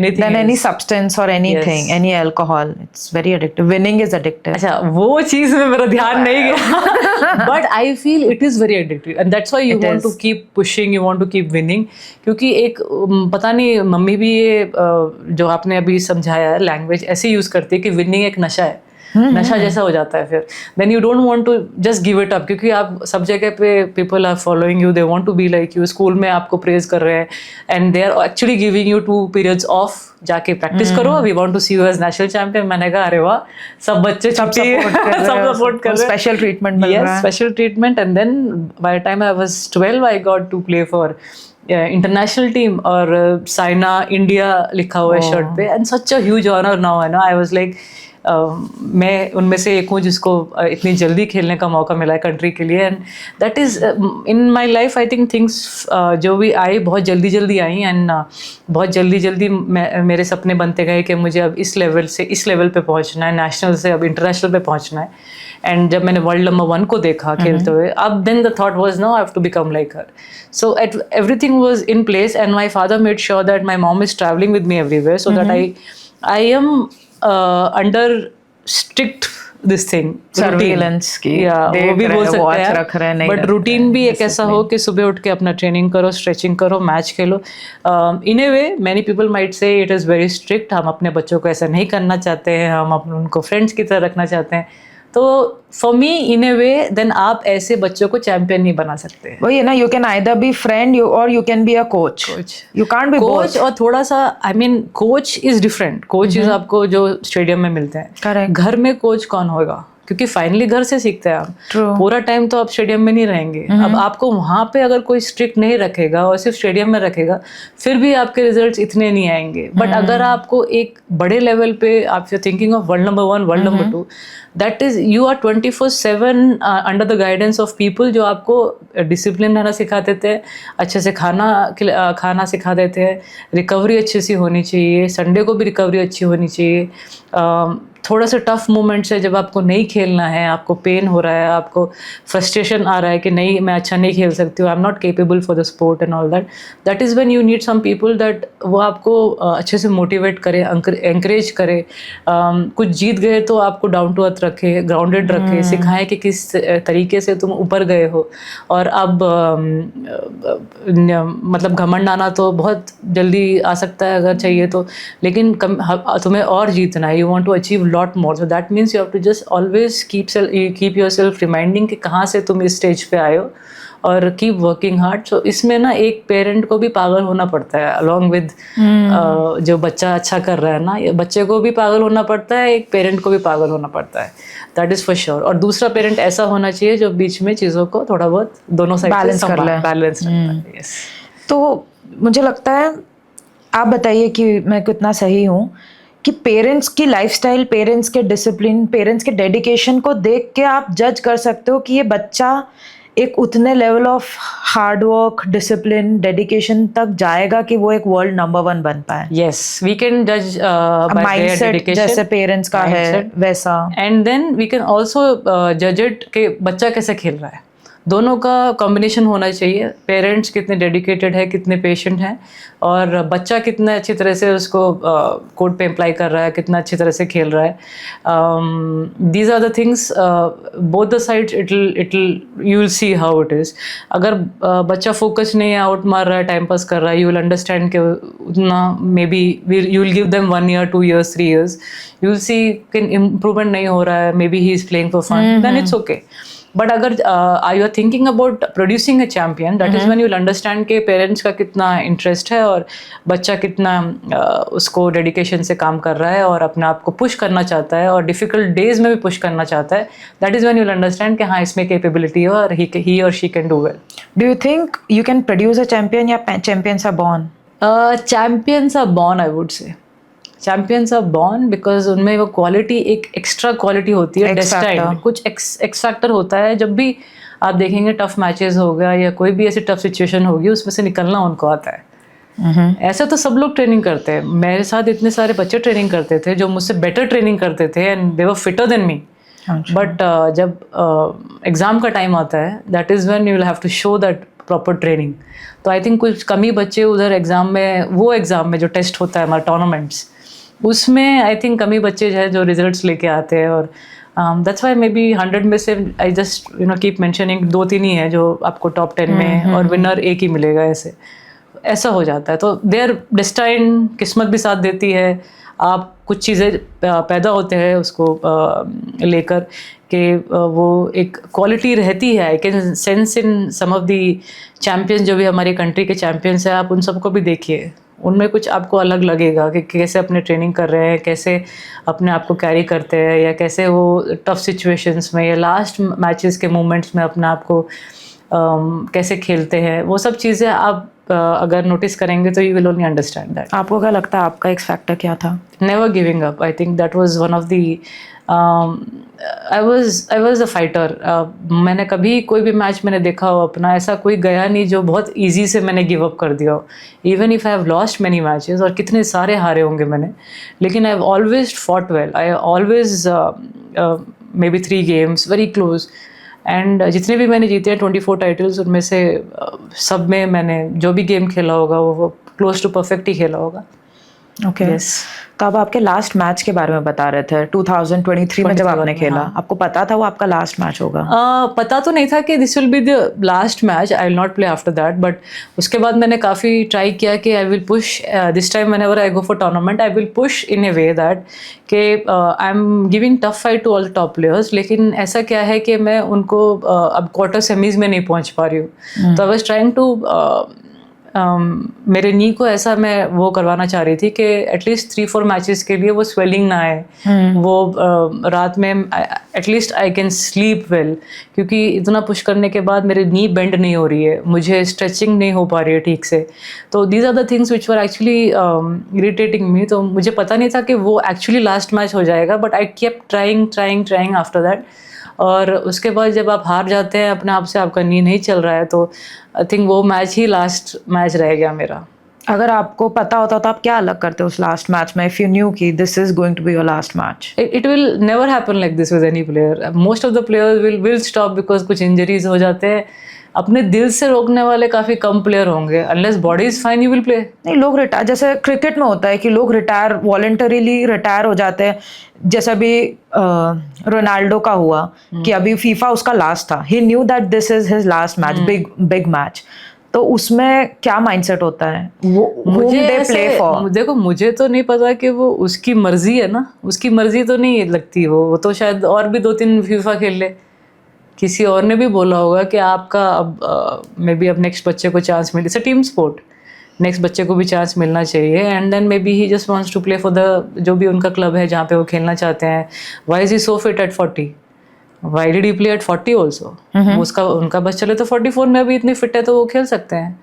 anything Than else. any substance or anything, Yes. any alcohol. It's very addictive. Winning is addictive. अच्छा, वो चीज में मेरा ध्यान नहीं गया, but I feel it is very addictive, and that's why you It want is. to keep pushing, you want to keep winning, क्योंकि एक पता नहीं, मम्मी भी ये जो आपने अभी समझाया है लैंग्वेज ऐसे यूज करती है कि विनिंग एक नशा है, नशा जैसा हो जाता है फिर, then you don't want to just give it up, क्योंकि आप सब जगह पे people are following you, they want to be like you, school में आपको प्रेज कर रहे हैं, and they are actually giving you 2 periods off, जाके प्रैक्टिस करो, we want to see you as national champion. मैंने कहा अरे वाह, सब बच्चे सब सपोर्ट कर रहे हैं, स्पेशल ट्रीटमेंट मिल रहा है, special treatment, and then by the time I was 12 I got to play for international team, और साइना इंडिया लिखा हुआ है शर्ट पे, and such a huge honour now है ना। आई वाज लाइक मैं उनमें से एक हूँ जिसको इतनी जल्दी खेलने का मौका मिला है कंट्री के लिए, and that is in my life I think things जो भी आई बहुत जल्दी आई, एंड बहुत जल्दी मेरे सपने बनते गए कि मुझे अब इस लेवल से इस लेवल पे पहुँचना है, नेशनल से अब इंटरनेशनल पे पहुँचना है। एंड जब मैंने वर्ल्ड नंबर 1 को देखा खेलते हुए, अब then the thought was no I have to become like her, so everything was in place, and my father made sure that my mom is travelling with me everywhere, so that I am under strict this thing surveillance की, वो भी बोल सकते हैं, रख रहे हैं, but routine भी एक ऐसा हो कि सुबह उठ के अपना ट्रेनिंग करो, स्ट्रेचिंग करो, मैच खेलो। In a way many people might say it is very strict, हम अपने बच्चों को ऐसा नहीं करना चाहते हैं, हम उनको फ्रेंड्स की तरह रखना चाहते हैं, तो for me in a way then आप ऐसे बच्चों को चैंपियन नहीं बना सकते। वही है ना, you can either be friend और you can be a coach, you can't be coach. और थोड़ा सा I mean coach is different, coach is आपको जो स्टेडियम में मिलते हैं, Correct. घर में कोच कौन होगा, क्योंकि फाइनली घर से सीखते हैं आप, पूरा टाइम तो आप स्टेडियम में नहीं रहेंगे। अब आपको वहाँ पे अगर कोई स्ट्रिक्ट नहीं रखेगा और सिर्फ स्टेडियम में रखेगा, फिर भी आपके रिजल्ट्स इतने नहीं आएंगे। बट अगर आपको एक बड़े लेवल पे आप you thinking of world number 1, world number 2, that is you are 24/7 under the guidance of people जो आपको डिसिप्लिन रहना सिखा देते हैं, अच्छे से खाना सिखा देते हैं, रिकवरी अच्छी सी होनी चाहिए, संडे को भी रिकवरी अच्छी होनी चाहिए। थोड़ा सा टफ मोमेंट्स है जब आपको नहीं खेलना है, आपको पेन हो रहा है, आपको फ्रस्ट्रेशन आ रहा है कि नहीं मैं अच्छा नहीं खेल सकती हूँ, I am not capable for the sport and all that, that is when you need some people that वो आपको अच्छे से मोटिवेट करे, एंकरेज करे। कुछ जीत गए तो आपको डाउन टू अर्थ रखे, ग्राउंडेड रखे, सिखाएं कि किस तरीके से तुम ऊपर गए हो। और अब मतलब घमंड आना तो बहुत जल्दी आ सकता है अगर चाहिए तो, लेकिन तुम्हें और जीतना है, you want to achieve lot more. So that means you have to just always keep yourself reminding कि कहाँ से तुम इस stage पे आए हो, और कीप वर्किंग हार्ड. सो इसमें ना एक पेरेंट को भी पागल होना पड़ता है अलॉन्ग विद जो बच्चा अच्छा कर रहा है ना, ये बच्चे को भी पागल होना पड़ता है, एक पेरेंट को भी पागल होना पड़ता है, दैट इज़ फॉर श्योर. और दूसरा पेरेंट ऐसा होना चाहिए जो बीच में चीज़ों को थोड़ा बहुत दोनों साइड बैलेंस कर ले. बैलेंस रखता है. यस. तो मुझे लगता है, आप बताइए कि मैं कितना सही हूँ, कि पेरेंट्स की लाइफस्टाइल, पेरेंट्स के डिसिप्लिन, पेरेंट्स के डेडिकेशन को देख के आप जज कर सकते हो कि ये बच्चा एक उतने level of hard work, discipline, dedication तक जाएगा कि वो एक वर्ल्ड नंबर 1 बन पाए. यस, वी कैन जज बाय देयर डेडिकेशन, जैसे पेरेंट्स का है वैसा. And then we can also जज इट कि बच्चा कैसे खेल रहा है. दोनों का कॉम्बिनेशन होना चाहिए. पेरेंट्स कितने डेडिकेटेड है, कितने पेशेंट हैं, और बच्चा कितने अच्छी तरह से उसको कोड पे अप्लाई कर रहा है, कितना अच्छी तरह से खेल रहा है. These are the things, both the sides it you will see how it is. अगर बच्चा फोकस नहीं है, आउट मार रहा है, टाइम पास कर रहा है, यू विल अंडरस्टैंड कि उतना maybe you will give them 1 year 2 years 3 years, you will see कि इम्प्रूवमेंट नहीं हो रहा है, maybe he is playing for fun, then it's okay. But अगर you are thinking about producing a champion, that is when you will understand के parents का कितना interest है और बच्चा कितना उसको डेडिकेशन से काम कर रहा है और अपने आप को पुश करना चाहता है और डिफिकल्ट डेज में भी पुश करना चाहता है. That is when you will understand कि हाँ, इसमें कैपेबिलिटी है और ही और she can do well. Do you think you can produce a champion, या champions are born? Champions are born, I would say. Champions are born because उनमें वो quality, एक एक्स्ट्रा क्वालिटी होती है, डेस्टाइन्ड, कुछ एक्स फैक्टर होता है. जब भी आप देखेंगे टफ मैचेस हो गया या कोई भी ऐसी टफ सिचुएशन होगी, उसमें से निकलना उनको आता है. ऐसा तो सब लोग ट्रेनिंग करते हैं. मेरे साथ इतने सारे बच्चे ट्रेनिंग करते थे जो मुझसे बेटर ट्रेनिंग करते थे and they were fitter than me. But जब एग्ज़ाम का टाइम आता है, that is when you will have to show that proper training. तो आई थिंक कुछ कमी बच्चे उधर एग्ज़ाम में जो टेस्ट होता है हमारा टूर्नामेंट्स, उसमें आई थिंक कमी बच्चे जो है जो रिजल्ट्स लेके आते हैं. और दैट्स वाई मे बी 100 में से आई जस्ट कीप मेंशनिंग 2-3 ही है जो आपको टॉप 10 में, और विनर एक ही मिलेगा. ऐसा हो जाता है. तो देयर डेस्टाइन, किस्मत भी साथ देती है. आप कुछ चीज़ें पैदा होते हैं उसको लेकर कि वो एक क्वालिटी रहती है. I can sense in some of the champions, जो भी हमारी कंट्री के चैम्पियंस हैं, आप उन सबको भी देखिए, उनमें कुछ आपको अलग लगेगा कि कैसे अपने ट्रेनिंग कर रहे हैं, कैसे अपने आप को कैरी करते हैं, या कैसे वो टफ सिचुएशंस में या लास्ट मैचेस के मोमेंट्स में अपने आप को कैसे खेलते हैं. वो सब चीज़ें आप अगर नोटिस करेंगे तो you will only understand that. आपको क्या लगता है, आपका एक्स फैक्टर क्या था? Never giving up. I think that was one of the I was a fighter. मैंने कभी कोई भी मैच मैंने देखा हो अपना, ऐसा कोई गया नहीं जो बहुत ईजी से मैंने गिव अप कर दिया हो. Even if I have lost many matches, और कितने सारे हारे होंगे मैंने, लेकिन I have always fought well. I always may be 3 games very close. And जितने भी मैंने जीते हैं 24 टाइटल्स, उनमें से सब में मैंने जो भी गेम खेला होगा वो क्लोज टू परफेक्ट ही खेला होगा. ओके. तो अब आपके लास्ट मैच के बारे में बता रहे थे 2023 में जब आपने खेला, आपको पता था वो आपका लास्ट मैच होगा? पता तो नहीं था कि this will be the last match, I will not play after that. But उसके बाद मैंने काफ़ी ट्राई किया कि I will push this time whenever I go for tournament, I will push in a way that कि I am giving tough fight to all the top players. लेकिन ऐसा क्या है कि मैं उनको अब क्वार्टर सेमीज में नहीं पहुँच पा रही हूँ. तो आई वॉज ट्राइंग टू मेरे नी को ऐसा मैं वो करवाना चाह रही थी कि एटलीस्ट 3-4 मैचेस के लिए वो स्वेलिंग ना आए, वो रात में at least I can sleep well. क्योंकि इतना पुश करने के बाद मेरे नी बेंड नहीं हो रही है, मुझे स्ट्रेचिंग नहीं हो पा रही है ठीक से. तो these are the things which were actually irritating me. तो मुझे पता नहीं था कि वो एक्चुअली लास्ट मैच हो जाएगा, but I kept trying after that. और उसके बाद जब आप हार जाते हैं अपने आप से, आपका नी नहीं चल रहा है, तो आई थिंक वो मैच ही लास्ट मैच रह गया मेरा. अगर आपको पता होता तो आप क्या अलग करते उस लास्ट मैच में, if you knew that this is going to be your last match? It will never happen like this with any player. Most of the players will stop because कुछ इंजरीज हो जाते हैं. अपने दिल से रोकने वाले काफ़ी कम प्लेयर होंगे. Unless body is fine you will play. नहीं, लोग रिटायर, जैसे क्रिकेट में होता है कि लोग रिटायर, वॉलंटरीली रिटायर हो जाते हैं. जैसा अभी रोनाल्डो का हुआ कि अभी फीफा उसका लास्ट था, he knew that this is his last match, big match. तो उसमें क्या माइंडसेट होता है वो मुझे whom they ऐसे play for? देखो, मुझे तो नहीं पता कि वो उसकी मर्जी है ना, उसकी मर्जी तो नहीं लगती। वो तो शायद और भी 2-3 फीफा खेल ले। किसी और ने भी बोला होगा कि आपका अब मे बी अब नेक्स्ट बच्चे को चांस मिले, it's a team sport, next बच्चे को भी चांस मिलना चाहिए। And then maybe he just wants to play for the जो भी उनका क्लब है जहाँ पे वो खेलना चाहते हैं। Why is he so fit at 40? Why did he play at 40 also? उसका उनका बस चले तो 44 में अभी इतने फिट है तो वो खेल सकते हैं।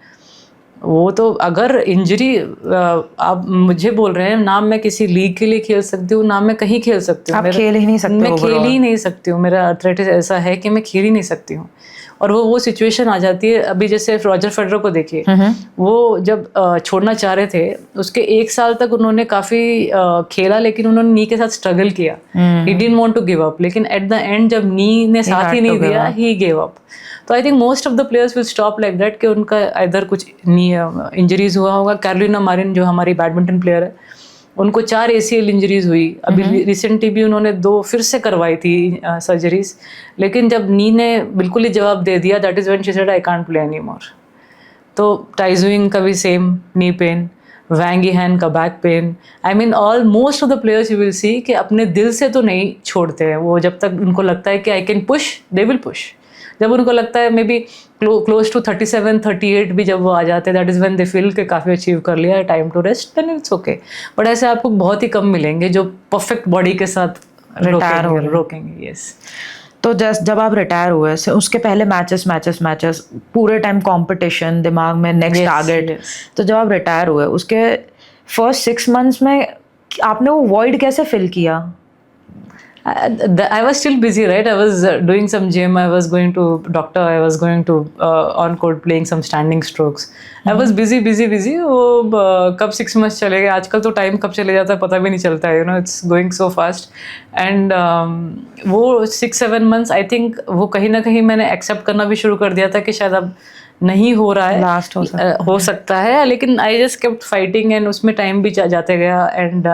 वो तो अगर इंजरी, आप मुझे बोल रहे हैं ना, मैं किसी लीग के लिए खेल सकती हूँ ना मैं कहीं खेल सकती हूँ। आप खेल ही नहीं सकते, मैं खेल ही नहीं सकती हूँ। मेरा आर्थराइटिस ऐसा है कि मैं खेल ही नहीं सकती हूँ। और वो सिचुएशन आ जाती है। अभी जैसे रॉजर फेडरर को देखिए, वो जब छोड़ना चाह रहे थे, उसके 1 साल तक उन्होंने काफी खेला, लेकिन उन्होंने नी के साथ स्ट्रगल किया। He didn't want to give up, लेकिन एट द एंड जब नी ने साथ ही नहीं दिया, ही गिव अप। तो I think most of the players will stop like that कि उनका इधर कुछ इंजरीज हुआ होगा। कैरोलिना मारिन जो हमारी बैडमिंटन प्लेयर है, उनको 4 ACL इंजरीज हुई। अभी रिसेंटली भी उन्होंने 2 फिर से करवाई थी सर्जरीज, लेकिन जब नी ने बिल्कुल ही जवाब दे दिया, that is when she said I can't play any more. तो टाइजुइंग का भी सेम नी पेन, वैंग हैन का back pain. I mean all most of the players you will see कि अपने दिल से तो नहीं छोड़ते हैं वो। जब तक उनको लगता है कि I can push, they will push. जब उनको लगता है मे बी क्लोज टू 37-38 भी जब वो आ जाते हैं, that is when they feel कि काफ़ी अचीव कर लिया है, time to rest, then it's okay. But ऐसे आपको बहुत ही कम मिलेंगे जो परफेक्ट बॉडी के साथ रिटायर हो रोकेंगे। यस। तो जब आप रिटायर हुए उसके पहले मैचेस पूरे टाइम कंपटीशन दिमाग में, नेक्स्ट टारगेट। तो जब आप रिटायर हुए उसके फर्स्ट 6 मंथ्स में आपने वो वॉइड कैसे फिल किया? I was still busy, right? I was doing some gym. I was going to doctor. I was going to on court playing some standing strokes. I was busy. वो कब 6 months चले गए, आजकल तो time कब चले जाता है पता भी नहीं चलता है, it's going so fast. And वो 6-7 months I think वो कहीं ना कहीं मैंने एक्सेप्ट करना भी शुरू कर दिया था कि शायद अब नहीं हो रहा है, लास्ट हो सकता है। लेकिन I just kept fighting and उसमें टाइम भी जाते गया। एंड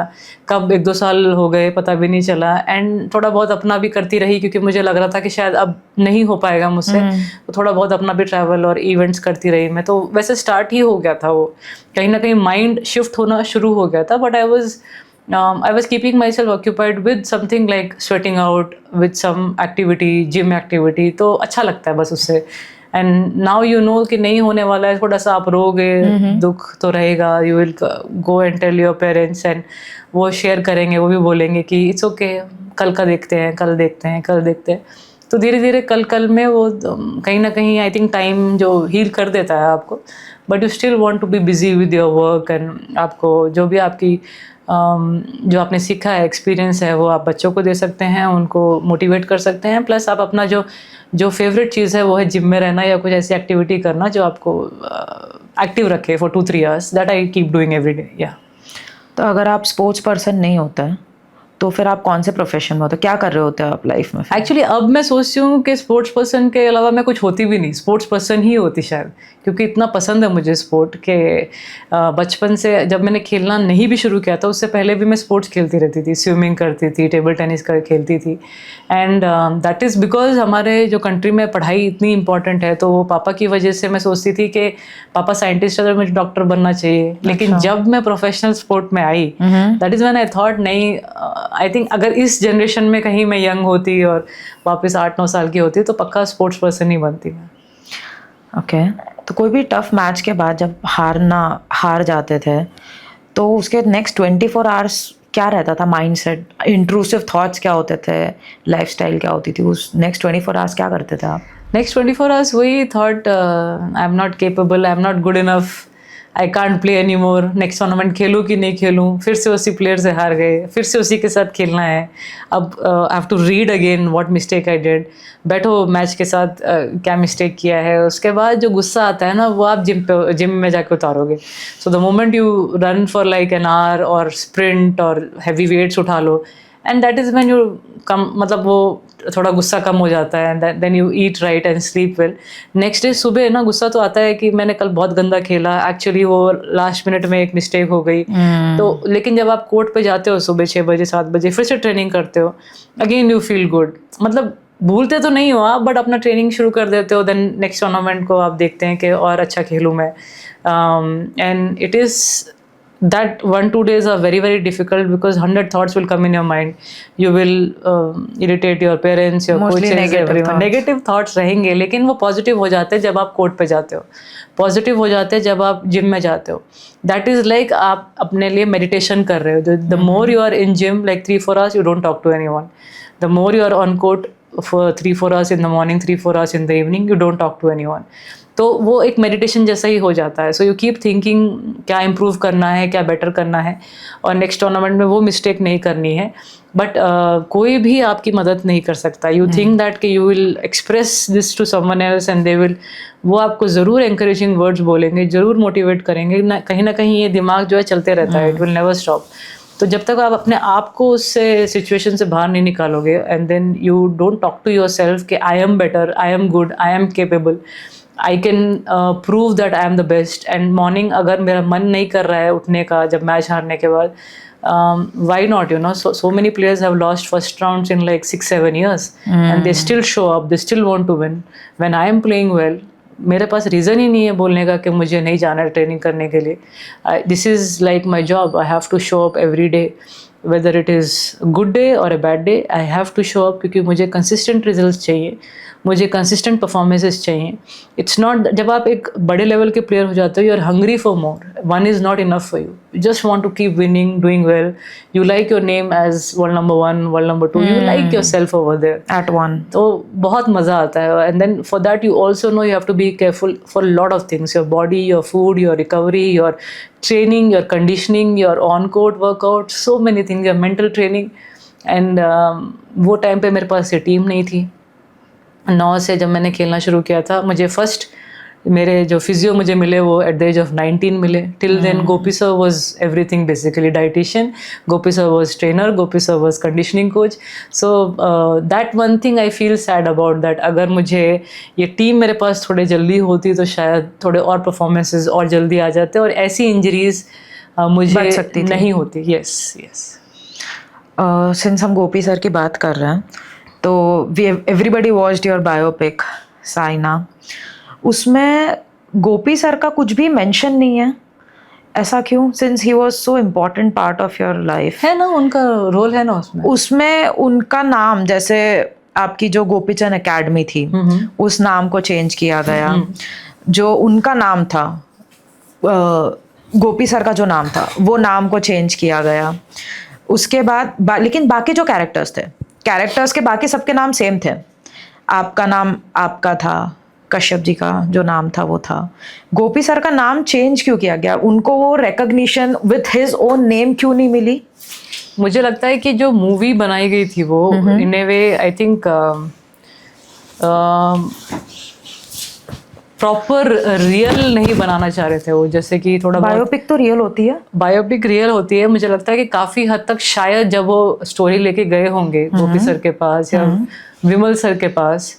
कब 1-2 साल हो गए पता भी नहीं चला। एंड थोड़ा बहुत अपना भी करती रही क्योंकि मुझे लग रहा था कि शायद अब नहीं हो पाएगा मुझसे। तो थोड़ा बहुत अपना भी ट्रैवल और इवेंट्स करती रही मैं। तो वैसे स्टार्ट ही हो गया था वो, कहीं ना कहीं माइंड शिफ्ट होना शुरू हो गया था। But I was keeping myself occupied with something like sweating out, with some activity, gym activity. तो अच्छा लगता है बस उससे। एंड नाउ यू नो कि नहीं होने वाला है, थोड़ा सा आप रोगे, दुख तो रहेगा। You will go and tell your parents and वो शेयर करेंगे, वो भी बोलेंगे कि इट्स ओके, कल का देखते हैं, कल देखते हैं। तो धीरे धीरे कल में वो कहीं ना कहीं आई थिंक टाइम जो हील कर देता है आपको। But you still want to be busy with your work. And आपको जो भी आपकी जो आपने सीखा है, एक्सपीरियंस है, वो आप बच्चों को दे सकते हैं, उनको मोटिवेट कर सकते हैं। प्लस आप अपना जो फेवरेट चीज़ है वो है जिम में रहना या कुछ ऐसी एक्टिविटी करना जो आपको एक्टिव रखे for 2-3 hours। That I keep doing every day. या तो अगर आप स्पोर्ट्स पर्सन नहीं होते हैं तो फिर आप कौन से प्रोफेशन में होते, क्या कर रहे होते हैं आप लाइफ में? एक्चुअली अब मैं सोचती हूँ कि स्पोर्ट्स पर्सन के अलावा मैं कुछ होती भी नहीं, स्पोर्ट्स पर्सन ही होती शायद, क्योंकि इतना पसंद है मुझे स्पोर्ट के। बचपन से जब मैंने खेलना नहीं भी शुरू किया था, उससे पहले भी मैं स्पोर्ट्स खेलती रहती थी, स्विमिंग करती थी, टेबल टेनिस खेलती थी। एंड दैट इज़ बिकॉज हमारे जो कंट्री में पढ़ाई इतनी इंपॉर्टेंट है। तो वो पापा की वजह से मैं सोचती थी कि पापा साइंटिस्ट है तो मुझे डॉक्टर बनना चाहिए। लेकिन जब मैं प्रोफेशनल स्पोर्ट में आई, that is when I thought नहीं, आई थिंक अगर इस जनरेशन में कहीं मैं यंग होती और वापस 8-9 साल की होती तो पक्का स्पोर्ट्स पर्सन ही बनती मैं। ओके। तो कोई भी टफ मैच के बाद जब हार जाते थे तो उसके नेक्स्ट 24 आवर्स क्या रहता था माइंडसेट, इंट्रूसिव थॉट्स क्या होते थे, लाइफस्टाइल क्या होती थी, उस नेक्स्ट 24 आवर्स क्या करते थे आप? नेक्स्ट 24 आवर्स वही thought, I am not capable, I am not good enough, I can't play any more. Next tournament खेलूँ कि नहीं खेलूँ, फिर से उसी प्लेयर से हार गए, फिर से उसी के साथ खेलना है। अब I have to read again what mistake I did. बैठो मैच के साथ क्या मिस्टेक किया है। उसके बाद जो गुस्सा आता है ना, वो आप जिम में जाके उतारोगे। So the moment you run for like an hour और स्प्रिंट और हैवी वेट्स उठा लो, and that is when you come, मतलब वो थोड़ा गुस्सा कम हो जाता है। And then you eat right and sleep well. Next day सुबह ना गुस्सा तो आता है कि मैंने कल बहुत गंदा खेला, एक्चुअली वो लास्ट मिनट में एक मिस्टेक हो गई। तो लेकिन जब आप कोर्ट पे जाते हो सुबह 6 बजे 7 बजे, फिर से ट्रेनिंग करते हो, अगेन यू फील गुड। मतलब भूलते तो नहीं हो आप, बट अपना ट्रेनिंग शुरू कर देते हो, देन नेक्स्ट टूर्नामेंट को आप देखते हैं कि और अच्छा खेलूँ मैं. And it is that 1-2 days are very very difficult because 100 thoughts will come in your mind. You will irritate your parents, your Mostly coaches, negative everyone. thoughts. Negative thoughts रहेंगे, लेकिन वो पॉजिटिव हो जाते हैं जब आप कोर्ट पे जाते हो, पॉजिटिव हो जाते हैं जब आप जिम में जाते हो. दैट इज़ लाइक आप अपने लिए मेडिटेशन कर रहे हो. The more you are in gym like 3-4 hours you don't talk to anyone. The more you are on court for 3-4 hours in the morning, 3-4 hours in the evening, you don't talk to anyone. तो वो एक meditation जैसा ही हो जाता है. So you keep thinking क्या improve करना है, क्या बेटर करना है, और नेक्स्ट टूर्नामेंट में वो मिस्टेक नहीं करनी है. बट कोई भी आपकी मदद नहीं कर सकता. यू थिंक दैट कि you will express this to someone else and they will, वो आपको ज़रूर एनकरेजिंग वर्ड्स बोलेंगे, ज़रूर मोटिवेट करेंगे. ना कहीं ये दिमाग जो है चलते रहता है. It will never stop. तो जब तक आप अपने आप को उससे सिचुएशन से बाहर नहीं निकालोगे, and then you don't talk to yourself कि I am better, I am good, I am capable, I can prove that I am the best. And morning अगर मेरा मन नहीं कर रहा है उठने का जब मैच हारने के बाद, why not, you know? So many players have lost first rounds in like 6-7 years and they still show up, they still want to win. When I am playing well, मेरे पास रीज़न ही नहीं है बोलने का कि मुझे नहीं जाना है ट्रेनिंग करने के लिए. This is like my job. I have to show up every day, whether it is good day और a bad day. I have to show up क्योंकि मुझे कंसिस्टेंट रिजल्ट्स चाहिए, मुझे कंसिस्टेंट परफॉर्मेंसेस चाहिए. इट्स नॉट, जब आप एक बड़े लेवल के प्लेयर हो जाते हो, you are hungry for more. One is not enough for you. You just want to keep winning, doing well. You like your name as world number 1, world number 2. You like yourself over there At one. तो बहुत मज़ा आता है. And then for that you also know you have to be careful for lot of things, your body, your food, your recovery, your training, your conditioning, your on court workout, so many things, your mental training. And वो time पे मेरे पास ये team नहीं थी. 9 से जब मैंने खेलना शुरू किया था, मुझे फर्स्ट मेरे जो फिजियो मुझे मिले वो एट द एज ऑफ 19 मिले. Till then Gopi sir was everything, basically dietitian. Gopi sir was trainer, Gopi sir was conditioning coach. So that one thing I feel sad about that. अगर मुझे ये टीम मेरे पास थोड़े जल्दी होती तो शायद थोड़े और परफॉर्मेंसेज और जल्दी आ जाते और ऐसी इंजरीज मुझे सकती थी. नहीं होती. Yes yes. सिंस हम गोपी सर की बात कर रहे हैं, तो everybody watched your biopic Saina. उसमें गोपी सर का कुछ भी मेंशन नहीं है. ऐसा क्यों? Since he was so important part of your life. है ना, उनका रोल है ना उसमें. उसमें उनका नाम, जैसे आपकी जो गोपीचंद एकेडमी थी, उस नाम को चेंज किया गया. जो उनका नाम था, गोपी सर का जो नाम था, वो नाम को चेंज किया गया. उसके बाद लेकिन बाकी जो कैरेक्टर्स के बाकी सबके नाम सेम थे. आपका नाम आपका था, कश्यप जी का जो नाम था वो था. गोपी सर का नाम चेंज क्यों किया गया? उनको वो recognition with his own name क्यों नहीं मिली? मुझे लगता है कि जो मूवी बनाई गई थी वो इन a way I think proper real नहीं बनाना चाह रहे थे वो. जैसे कि थोड़ा बायोपिक तो रियल होती है. बायोपिक रियल होती है. मुझे लगता है कि काफ़ी हद तक शायद जब वो स्टोरी लेके गए होंगे गोपी सर के पास या विमल सर के पास,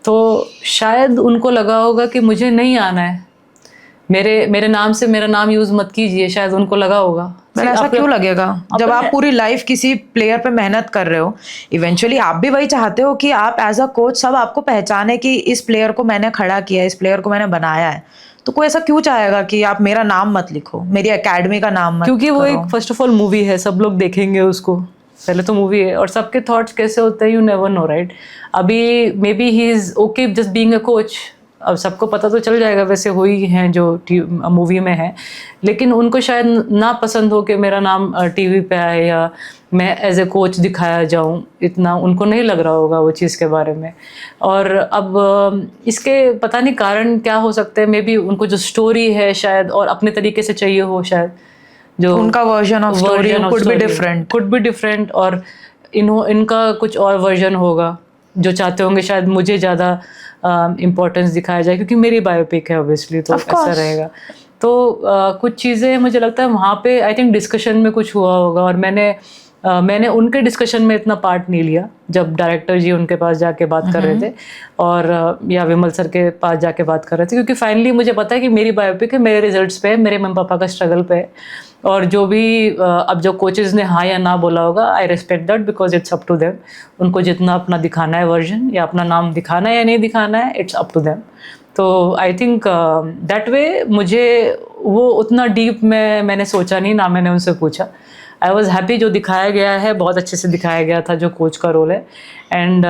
तो शायद उनको लगा होगा कि मुझे नहीं आना है, मेरे नाम से मेरा नाम यूज़ मत कीजिए. शायद उनको लगा होगा. ऐसा क्यों लगेगा जब आप पूरी लाइफ किसी प्लेयर पे मेहनत कर रहे हो? इवेंचुअली आप भी वही चाहते हो कि आप एज अ कोच सब आपको पहचाने कि इस प्लेयर को मैंने खड़ा किया, इस प्लेयर को मैंने बनाया है. तो कोई ऐसा क्यों चाहेगा कि आप मेरा नाम मत लिखो, मेरी एकेडमी का नाम मत? क्योंकि वो एक फर्स्ट ऑफ ऑल मूवी है, सब लोग देखेंगे उसको. पहले तो मूवी है और सबके थॉट्स कैसे होते हैं, यू नेवर नो, राइट? अभी maybe he is okay just being a coach. अब सबको पता तो चल जाएगा, वैसे हो ही हैं जो मूवी में है, लेकिन उनको शायद ना पसंद हो कि मेरा नाम टीवी पे आए या मैं एज ए कोच दिखाया जाऊं. इतना उनको नहीं लग रहा होगा वो चीज़ के बारे में. और अब इसके पता नहीं कारण क्या हो सकते हैं. मे बी उनको जो स्टोरी है शायद और अपने तरीके से चाहिए हो, शायद जो उनका version of story could be different और इनका कुछ और वर्जन होगा जो चाहते होंगे शायद मुझे ज़्यादा इम्पोर्टेंस दिखाया जाए क्योंकि मेरी बायोपिक है ऑब्वियसली, तो ऐसा रहेगा. तो कुछ चीज़ें मुझे लगता है वहाँ पे आई थिंक डिस्कशन में कुछ हुआ होगा और मैंने मैंने उनके डिस्कशन में इतना पार्ट नहीं लिया जब डायरेक्टर जी उनके पास जाके बात कर रहे थे और या विमल सर के पास जाके बात कर रहे थे, क्योंकि फाइनली मुझे पता है कि मेरी बायोपिक है, मेरे रिजल्ट्स पे है, मेरे मम्मी पापा का स्ट्रगल पे है। और जो भी अब जो कोचेज़ ने हाँ या ना बोला होगा, I respect that because it's up to them. उनको जितना अपना दिखाना है वर्जन या अपना नाम दिखाना है या नहीं दिखाना है, इट्स अप टू देम। तो आई थिंक दैट वे मुझे वो उतना डीप मैंने सोचा नहीं, ना मैंने उनसे पूछा। आई वॉज हैप्पी, जो दिखाया गया है बहुत अच्छे से दिखाया गया था, जो कोच का रोल है। एंड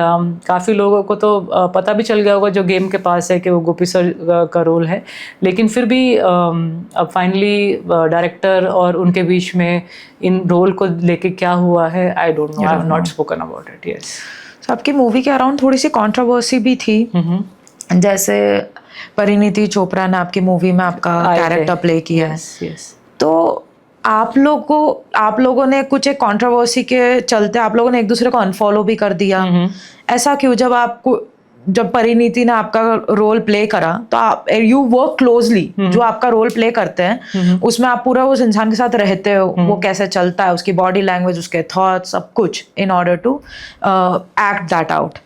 काफ़ी लोगों को तो पता भी चल गया होगा जो गेम के पास है कि वो गोपी सर का रोल है, लेकिन फिर भी अब फाइनली डायरेक्टर और उनके बीच में इन रोल को लेके क्या हुआ है, आई don't no, I have not spoken about it. Yes, आपकी मूवी के अराउंड थोड़ी सी कंट्रोवर्सी भी थी, जैसे परिणीति चोपड़ा ने आपकी मूवी में आपका कैरेक्टर प्ले किया है। यस। तो आप लोगों ने कुछ एक कंट्रोवर्सी के चलते आप लोगों ने एक दूसरे को अनफॉलो भी कर दिया। ऐसा क्यों? जब परिणीति ने आपका रोल प्ले करा तो आप यू वर्क क्लोजली, जो आपका रोल प्ले करते हैं उसमें आप पूरा उस इंसान के साथ रहते हो, वो कैसे चलता है, उसकी बॉडी लैंग्वेज, उसके थॉट्स, सब कुछ in order to act that out.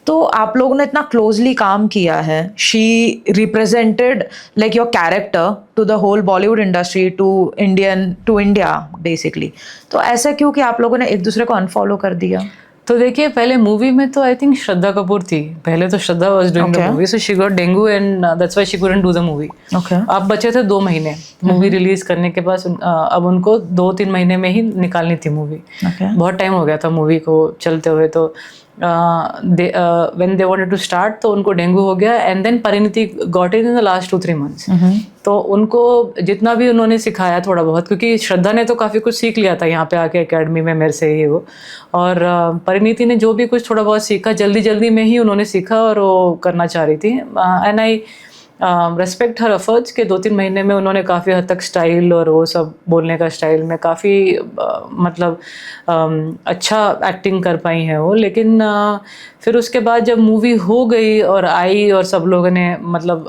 तो आप लोगों ने इतना क्लोजली काम किया है, she represented like your character to the whole Bollywood industry, to India basically. तो ऐसा क्यों कि आप लोगों ने एक दूसरे को अनफॉलो कर दिया? तो देखिए, पहले मूवी में तो आई थिंक श्रद्धा कपूर थी, पहले तो Shraddha was doing the movie, so she got dengue and that's why she couldn't do the movie. अब बचे थे 2 महीने मूवी रिलीज करने के बाद, अब उनको 2-3 महीने में ही निकालनी थी मूवी। बहुत टाइम हो गया था मूवी को चलते हुए। तो when they wanted to start, तो उनको डेंगू हो गया and then Parineeti got in the last 2-3 months। तो उनको जितना भी उन्होंने सिखाया थोड़ा बहुत, क्योंकि श्रद्धा ने तो काफ़ी कुछ सीख लिया था यहाँ पे आके एकेडमी में मेरे से ही वो, और परिणीति ने जो भी कुछ थोड़ा बहुत सीखा जल्दी में ही उन्होंने सीखा और वो करना चाह रही थी। And I respect her efforts के 2-3 महीने में उन्होंने काफ़ी हद तक स्टाइल और वो सब बोलने का स्टाइल में काफ़ी मतलब अच्छा एक्टिंग कर पाई हैं वो। लेकिन फिर उसके बाद जब मूवी हो गई और आई और सब लोगों ने मतलब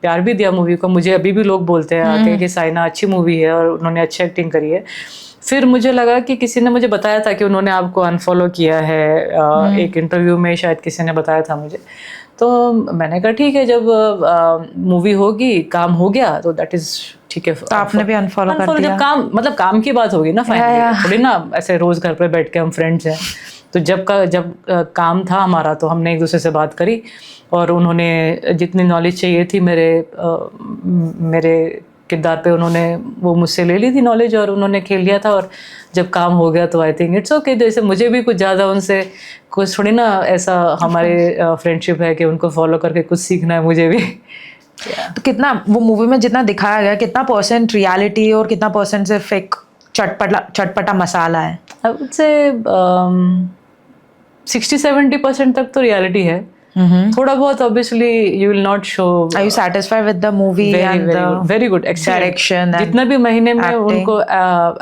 प्यार भी दिया मूवी को, मुझे अभी भी लोग बोलते हैं आके कि साइना अच्छी मूवी है और उन्होंने अच्छी एक्टिंग करी है। फिर मुझे लगा कि किसी ने मुझे बताया था कि उन्होंने आपको अनफॉलो किया है, एक इंटरव्यू में शायद किसी ने बताया था मुझे। तो मैंने कहा ठीक है, जब मूवी होगी, काम हो गया तो दैट इज ठीक है। तो आपने भी अनफॉलो कर दिया? जब काम की बात होगी ना फाइनली, थोड़ी ना ऐसे रोज घर पे बैठ के हम फ्रेंड्स हैं। तो जब काम था हमारा तो हमने एक दूसरे से बात करी और उन्होंने जितनी नॉलेज चाहिए थी मेरे किरदार पे उन्होंने वो मुझसे ले ली थी नॉलेज और उन्होंने खेल लिया था। और जब काम हो गया तो आई थिंक इट्स ओके। जैसे मुझे भी कुछ ज़्यादा उनसे कुछ थोड़ी ना ऐसा हमारे फ्रेंडशिप है कि उनको फॉलो करके कुछ सीखना है मुझे भी। तो कितना वो मूवी में जितना दिखाया गया, कितना % रियलिटी और कितना % सिर्फ एक चटपटा मसाला है? आई वुड से 60-70% तक तो रियलिटी है। थोड़ा बहुत obviously you will not show। Are you satisfied with the movie and very good direction? जितना भी महीने में उनको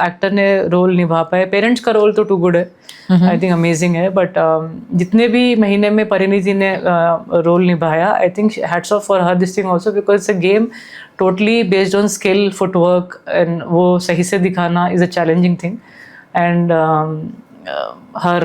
एक्टर ने रोल निभा पाए, पेरेंट्स का रोल तो टू गुड है, आई थिंक अमेजिंग है, बट जितने भी महीने में परिणीति ने रोल निभाया, I think hats off for her this thing also, because it's a game totally based on skill, footwork, and वो सही से दिखाना is a challenging thing. And her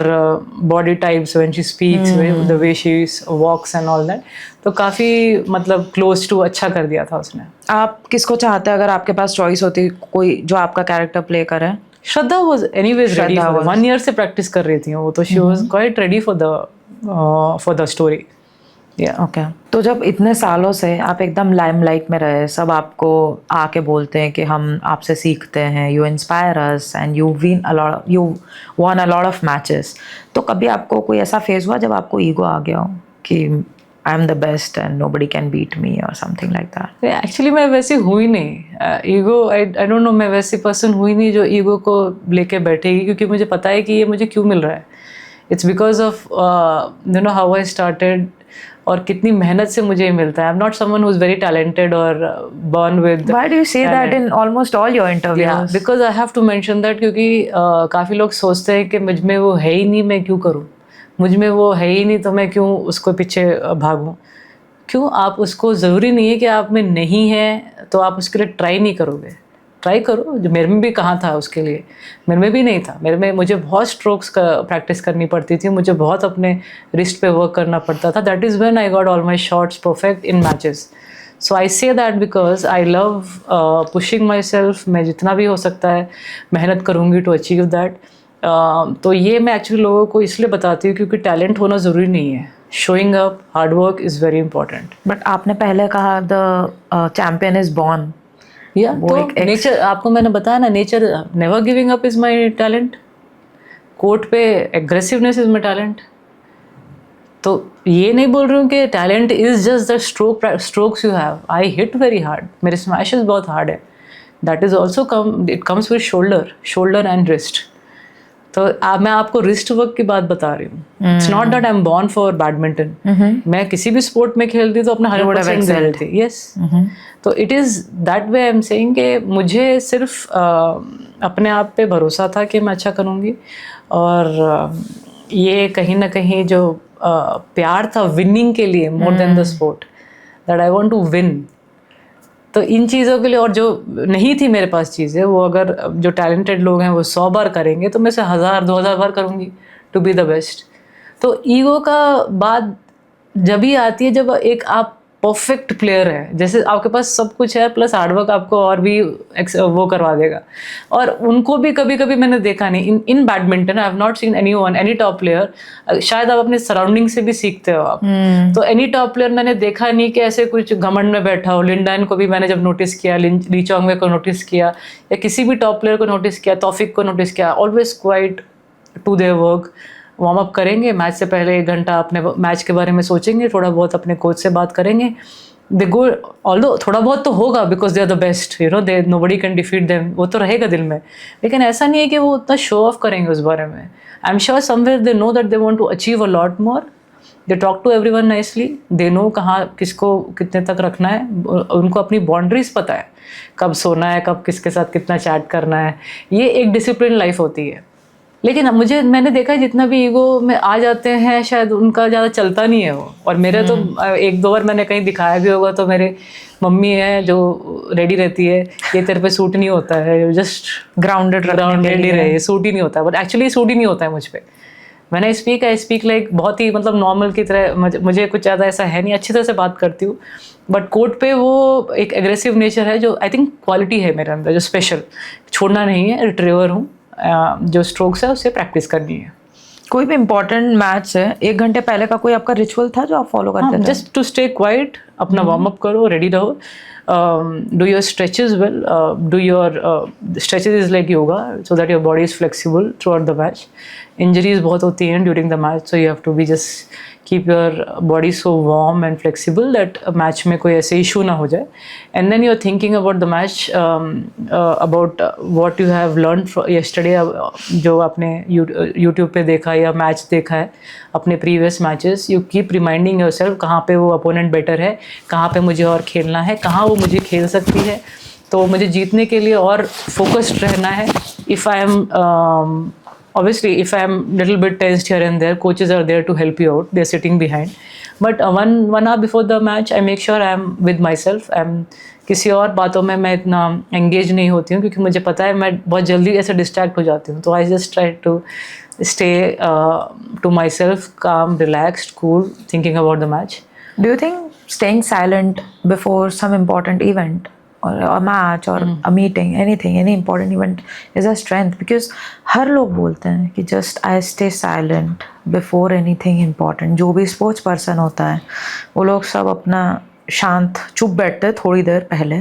body types when she speaks, the way she walks and all that, तो काफ़ी मतलब close to अच्छा कर दिया था उसने। आप किसको चाहते हैं अगर आपके पास चॉइस होती, कोई जो आपका कैरेक्टर प्ले करे? श्रद्धा was anyways ready for 1 year से प्रैक्टिस कर रही थी वो, तो she was quite ready for the story। Okay. तो जब इतने सालों से आप एकदम लाइमलाइट में रहे, सब आपको आके बोलते हैं कि हम आपसे सीखते हैं, you inspire us and you one a lot of matches, तो कभी आपको कोई ऐसा फेज हुआ जब आपको ईगो आ गया हो कि I am the best and nobody can beat me और समथिंग लाइक दैट? एक्चुअली मैं वैसी हुई नहीं, ईगो आई डोंट नो, मैं वैसी पर्सन हुई नहीं जो ईगो को लेके बैठेगी, क्योंकि मुझे पता है कि ये मुझे क्यों मिल रहा है। It's because of you know how I started और कितनी मेहनत से मुझे मिलता है। आई am not someone who is very talented और born with। Why do you say that in almost all your interviews? Yeah, because I have to mention that, क्योंकि काफ़ी लोग सोचते हैं कि मुझ में वो है ही नहीं, मैं क्यों करूँ, मुझ में वो है ही नहीं तो मैं क्यों उसको पीछे भागूँ। क्यों? आप उसको ज़रूरी नहीं है कि आप में नहीं है तो आप उसके लिए ट्राई नहीं करोगे, ट्राई करो। जो मेरे में भी कहाँ था उसके लिए, मेरे में भी नहीं था। मेरे में मुझे बहुत स्ट्रोक्स का प्रैक्टिस करनी पड़ती थी, मुझे बहुत अपने रिस्ट पे वर्क करना पड़ता था। That is when I got all my shots perfect in matches. So I say that because I love pushing my self. मैं जितना भी हो सकता है मेहनत करूँगी टू अचीव दैट। तो ये मैं एक्चुअली लोगों को इसलिए बताती हूँ क्योंकि टैलेंट होना ज़रूरी नहीं है, showing up, hard work is very important. But आपने पहले कहा द चैम्पियन इज बॉर्न। या तो नेचर, आपको मैंने बताया ना, nature, never giving up is my talent. Court पे एग्रेसिवनेस इज़ माई टैलेंट। तो ये नहीं बोल रही हूँ कि talent is just the strokes you have. I hit very hard, मेरे स्मैशेस बहुत हार्ड है। That is also it comes with shoulder and wrist. तो मैं आपको रिस्ट वर्क की बात बता रही हूँ। It's not that I am born for badminton. मैं किसी भी स्पोर्ट में खेलती तो अपना 100% दे देती। यस, तो it is that way I am saying कि मुझे सिर्फ अपने आप पे भरोसा था कि मैं अच्छा करूँगी। और ये कहीं ना कहीं जो प्यार था विनिंग के लिए, more than the sport, that I want to win. तो इन चीज़ों के लिए, और जो नहीं थी मेरे पास चीज़ें, वो अगर जो टैलेंटेड लोग हैं वो 100 बार करेंगे तो मैं से 1000-2000 बार करूँगी टू बी द बेस्ट। तो ईगो का बात जब ही आती है जब एक आप परफेक्ट प्लेयर है, जैसे आपके पास सब कुछ है प्लस हार्डवर्क आपको और भी वो करवा देगा। और उनको भी कभी कभी मैंने देखा नहीं इन badminton, I have not seen any top player. शायद आप अपने सराउंडिंग से भी सीखते हो आप। तो एनी टॉप प्लेयर मैंने देखा नहीं कि ऐसे कुछ घमंड में बैठा हो। लिंडाइन को भी मैंने जब नोटिस किया, ली चोंगवे को नोटिस किया, या किसी भी टॉप प्लेयर को नोटिस किया, तौफिक को नोटिस किया, always quiet to their work. Warm up करेंगे, मैच से पहले 1 घंटा अपने मैच के बारे में सोचेंगे, थोड़ा बहुत अपने कोच से बात करेंगे। दे गो, ऑल्दो थोड़ा बहुत तो होगा because they are the best, you know, they nobody can defeat them, वो तो रहेगा दिल में। लेकिन ऐसा नहीं है कि वो उतना शो ऑफ करेंगे उस बारे में। I am sure somewhere they know that they want to achieve a lot more. They talk to everyone nicely, they know कहाँ किसको कितने तक रखना है। उनको अपनी बाउंड्रीज पता है, कब सोना है, कब किसके साथ कितना चैट करना है। ये एक डिसिप्लिन लाइफ होती है। लेकिन मैंने देखा है जितना भी ईगो में आ जाते हैं शायद उनका ज़्यादा चलता नहीं है वो। और मेरे तो 1-2 बार मैंने कहीं दिखाया भी होगा तो मेरे मम्मी है जो रेडी रहती है, ये तेरे पे सूट नहीं होता है, जस्ट ग्राउंडेड रहे, सूट ही नहीं होता है। बट एक्चुअली सूट ही नहीं होता है मुझ पर। मैंने आई स्पीक लाइक बहुत ही मतलब नॉर्मल की तरह। मुझे कुछ ज़्यादा ऐसा है नहीं, अच्छी तरह से बात करती हूँ। बट कोर्ट पे वो एक एग्रेसिव नेचर है जो आई थिंक क्वालिटी है मेरे अंदर, जो स्पेशल, छोड़ना नहीं है, रिट्रीवर हूँ। जो स्ट्रोक्स है उससे प्रैक्टिस करनी है। कोई भी इम्पोर्टेंट मैच है 1 घंटे पहले का कोई आपका रिचुअल था जो आप फॉलो करते थे? जस्ट टू स्टे क्वाइट, अपना वार्म अप करो, रेडी रहो, do your stretches well, do your stretches is like yoga so that your body is flexible throughout the match. Injuries बहुत होती हैं during the match, so you have to be just keep your body so warm and flexible that match में कोई ऐसे issue ना हो जाए। And then you are thinking about the match, about what you have learn yesterday, जो आपने YouTube पे देखा या मैच देखा है अपने previous matches. You keep reminding your self कहाँ पे वो अपोनेंट बेटर है, कहाँ पे मुझे और खेलना है, कहाँ वो मुझे खेल सकती है। तो मुझे जीतने के लिए और फोकस्ड रहना है। If I am obviously if I am little bit tensed here and there, coaches are there to help you out, they're sitting behind, but one hour before the match I make sure I am with myself. किसी और बातों में मैं इतना engage नहीं होती हूँ क्योंकि मुझे पता है मैं बहुत जल्दी ऐसे डिस्ट्रैक्ट हो जाती हूँ। तो I just try to stay to myself, calm, relaxed, cool, thinking about the match. Do you think staying silent before some important event or a match or a meeting, anything, any important event is a strength? Because हर लोग बोलते हैं कि just I stay silent before anything important. जो भी sports person होता है वो लोग सब अपना शांत चुप बैठते हैं थोड़ी देर पहले।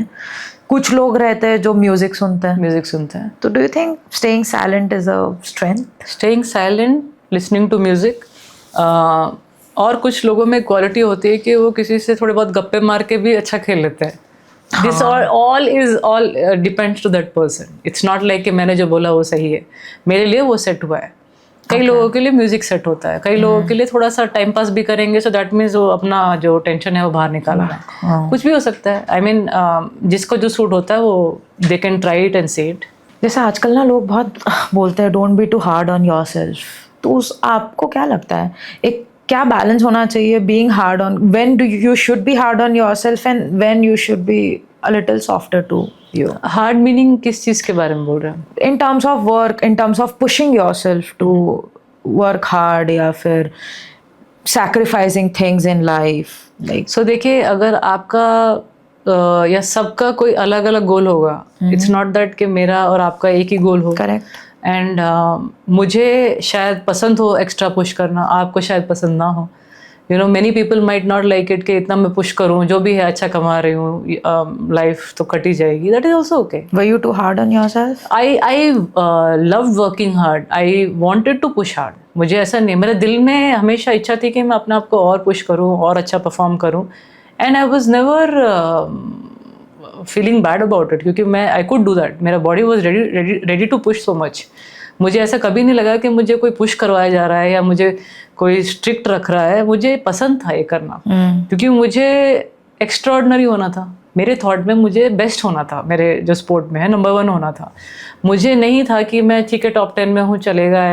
कुछ लोग रहते हैं जो म्यूजिक सुनते हैं। तो do you think staying silent is a strength? Staying silent, listening to music, और कुछ लोगों में क्वालिटी होती है कि वो किसी से थोड़े बहुत गप्पे मार के भी अच्छा खेल लेते हैं। This all depends to that person. It's not like कि मैंने जो बोला वो सही है, मेरे लिए वो सेट हुआ है। कई लोगों के लिए म्यूजिक सेट होता है, कई लोगों के लिए थोड़ा सा टाइम पास भी करेंगे, सो दैट मीन्स वो अपना जो टेंशन है वो बाहर निकालना है। कुछ भी हो सकता है। आई मीन जिसको जो सूट होता है वो they can try it and say it. जैसे आजकल ना लोग बहुत बोलते हैं don't be too hard on yourself, तो उस आपको क्या लगता है एक क्या बैलेंस होना चाहिए being hard on, when do you should be hard on yourself and when you should be a little softer to you, hard meaning किस चीज़ के बारे में बोल रहे हैं? in terms of work, in terms of pushing yourself to work hard या फिर sacrificing things in life like सो देखिए, अगर आपका या सबका कोई अलग अलग गोल होगा, इट्स नॉट दैट कि मेरा और आपका एक ही गोल हो. correct. एंड मुझे शायद पसंद हो एक्स्ट्रा पुश करना, आपको शायद पसंद ना हो. You know, many people might not like it कि इतना मैं पुश करूँ, जो भी है अच्छा कमा रही हूँ, लाइफ तो कट ही जाएगी. That is also okay. Were you too hard on yourself? I love working hard. I wanted to push hard. मुझे ऐसा नहीं, मेरे दिल में हमेशा इच्छा थी कि मैं अपने आप को और पुश करूँ और अच्छा परफॉर्म करूँ. And I was never feeling bad about it, क्योंकि मैं आई कुड डू दैट. मेरा body was ready to push so much. मुझे ऐसा कभी नहीं लगा कि मुझे कोई पुश करवाया जा रहा है या मुझे कोई स्ट्रिक्ट रख रहा है. मुझे पसंद था ये करना, क्योंकि मुझे एक्स्ट्रॉर्डनरी होना था. मेरे थॉट में मुझे बेस्ट होना था, मेरे जो स्पोर्ट में है नंबर 1 होना था. मुझे नहीं था कि मैं ठीक है टॉप 10 में हूँ चलेगा.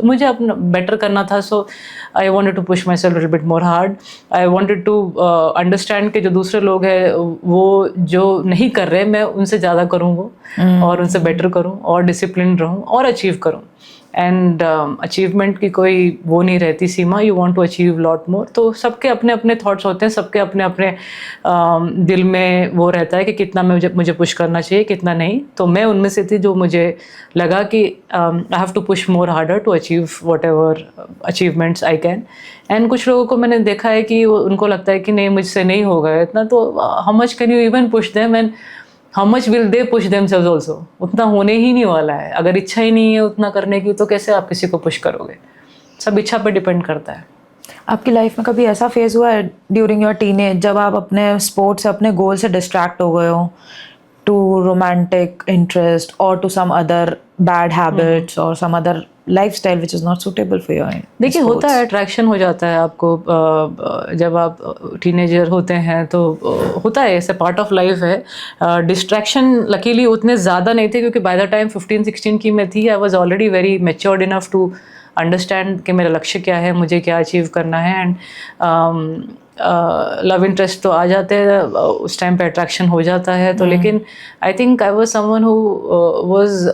मुझे अपना बेटर करना था. So I wanted to push myself little bit more hard. I wanted to understand कि जो दूसरे लोग हैं वो जो नहीं कर रहे, मैं उनसे ज़्यादा करूँ वो, और उनसे बेटर करूँ और डिसिप्लिन रहूँ और अचीव करूँ. एंड अचीवमेंट की कोई वो नहीं रहती सीमा. You want to achieve lot more. तो सबके अपने अपने थॉट्स होते हैं, सबके अपने अपने दिल में वो रहता है कि कितना मुझे पुश करना चाहिए, कितना नहीं. तो मैं उनमें से थी जो मुझे लगा कि I have to push more harder to achieve whatever achievements I can. And कुछ लोगों को मैंने देखा है कि उनको लगता है कि नहीं मुझसे नहीं होगा इतना, तो how much can you even push them and how much will they push themselves also. उतना होने ही नहीं वाला है. अगर इच्छा ही नहीं है उतना करने की, तो कैसे आप किसी को पुश करोगे? सब इच्छा पे डिपेंड करता है. आपकी लाइफ में कभी ऐसा फेज हुआ है ड्यूरिंग योर टीनेज जब आप अपने स्पोर्ट्स से, अपने गोल से डिस्ट्रैक्ट हो गए हो टू रोमांटिक इंटरेस्ट और to some other bad habits और some other lifestyle which is not suitable for your? देखिए, होता है, अट्रैक्शन हो जाता है आपको जब आप टीनेजर होते हैं, तो होता है, ऐसे पार्ट ऑफ लाइफ है. डिस्ट्रैक्शन लकीली उतने ज़्यादा नहीं थे, क्योंकि बाय द टाइम 15-16 की मैं थी, I was already very matured enough to understand कि मेरा लक्ष्य क्या है, मुझे क्या अचीव करना है. एंड लव इंटरेस्ट तो आ जाते हैं, उस टाइम पे अट्रैक्शन हो जाता है. तो लेकिन I think I was someone who was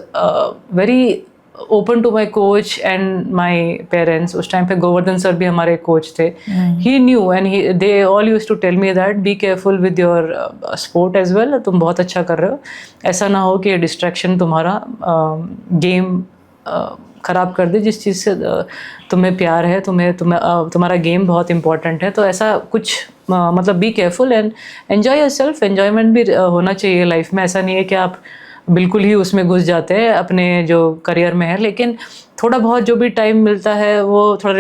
very open to my coach and my parents. उस टाइम पे गोवर्धन सर भी हमारे कोच थे. He knew and they all use to tell me that be careful with your sport as well. तुम बहुत अच्छा कर रहे हो, ऐसा ना हो कि डिस्ट्रैक्शन तुम्हारा गेम ख़राब कर दे. जिस चीज़ से तुम्हें प्यार है, तुम्हारा गेम बहुत इंपॉर्टेंट है. तो ऐसा कुछ मतलब be careful and enjoy your self. Enjoyment भी होना चाहिए लाइफ में. ऐसा नहीं है कि आप बिल्कुल ही उसमें घुस जाते हैं अपने जो करियर में है, लेकिन थोड़ा बहुत जो भी टाइम मिलता है वो थोड़ा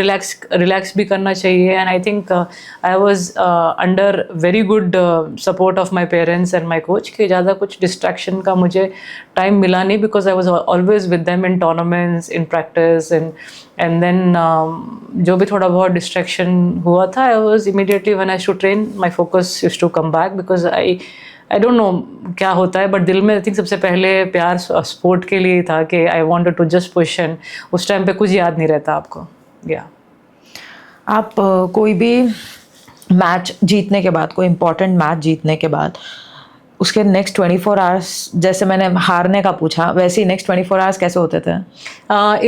रिलैक्स भी करना चाहिए. And I think I was under very good support of my parents and my coach कि ज़्यादा कुछ डिस्ट्रैक्शन का मुझे टाइम मिला नहीं, because I was always with them in tournaments, in practice. And then जो भी थोड़ा बहुत डिस्ट्रैक्शन हुआ था, I was immediately when I used to train, my focus used to come back, because I don't know क्या होता है, but दिल में आई थिंक सबसे पहले प्यार स्पोर्ट के लिए था कि I wanted to just push. And उस टाइम पे कुछ याद नहीं रहता आपको. या आप कोई भी मैच जीतने के बाद, कोई इम्पोर्टेंट मैच जीतने के बाद, उसके नेक्स्ट 24 आवर्स, जैसे मैंने हारने का पूछा वैसे ही नेक्स्ट 24 आवर्स कैसे होते थे?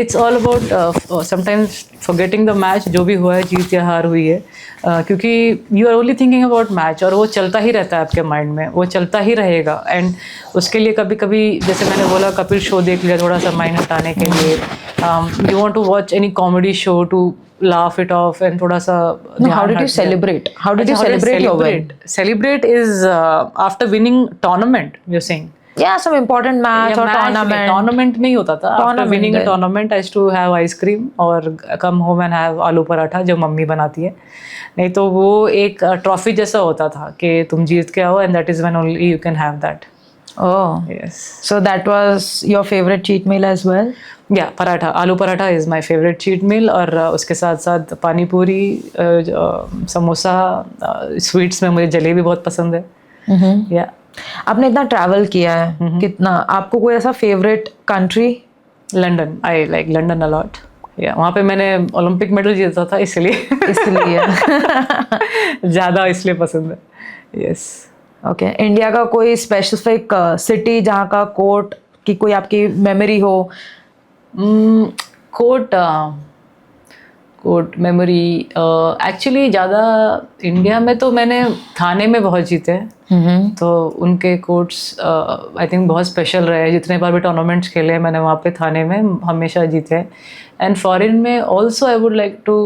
It's all about sometimes forgetting the match. जो भी हुआ है, जीत या हार हुई है, क्योंकि you are only thinking about match, और वो चलता ही रहता है आपके माइंड में, वो चलता ही रहेगा. एंड उसके लिए कभी कभी, जैसे मैंने बोला, कपिल शो देख लिया थोड़ा सा माइंड हटाने के लिए. You want to watch any comedy show to laugh it off and thoda sa how did you celebrate? How did you celebrate your win? Celebrate is after winning tournament, you're saying? Yeah, some important match or tournament. Tournament नहीं होता था. After winning a tournament, I used to have ice cream और come home and have आलू पराठा जो mummy बनाती है. नहीं तो वो एक ट्रॉफी जैसा होता था कि तुम जीत के आओ, and that is when only you can have that. Oh yes. So that was your favorite cheat meal as well? Yeah, paratha, आलू paratha is my favorite cheat meal. और उसके साथ साथ पानी पूरी, समोसा, स्वीट्स में मुझे जलेबी बहुत पसंद है. Yeah. आपने इतना ट्रैवल किया है, कितना, आपको कोई ऐसा favourite country? London. I like London a lot. या वहाँ पे मैंने ओलंपिक मेडल जीता था इसलिए इसलिए ज़्यादा इसलिए पसंद है. यस. ओके. इंडिया का कोई स्पेसिफिक सिटी जहाँ का कोर्ट की कोई आपकी मेमोरी हो? कोर्ट कोर्ट मेमोरी एक्चुअली ज़्यादा इंडिया में तो मैंने थाने में बहुत जीते हैं, तो उनके कोर्ट्स आई थिंक बहुत स्पेशल रहे. जितने बार भी टूर्नामेंट्स खेले हैं मैंने वहाँ पे थाने में हमेशा जीते हैं. एंड फॉरेन में also I would like to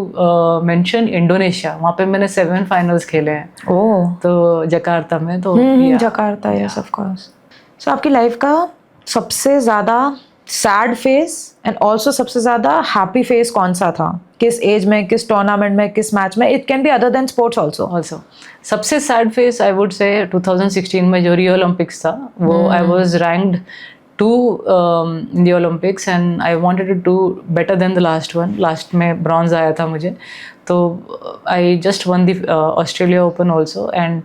mention Indonesia. वहाँ पे मैंने 7 फाइनल्स खेले हैं. ओह. तो जकार्ता में तो जकार्ता, यस ऑफ कोर्स. सो आपकी लाइफ का सबसे ज़्यादा सैड फेस एंड ऑल्सो सबसे ज़्यादा हैप्पी फेस कौन सा था? किस एज में, किस टूर्नामेंट में, किस मैच में? It can be other than sports also. सबसे sad face I would say 2016 में जो रियो ओलंपिक्स था, वो I was ranked 2 in the Olympics and I wanted to do better than the last one. Last में bronze आया था मुझे, तो I just one the Australia open also. And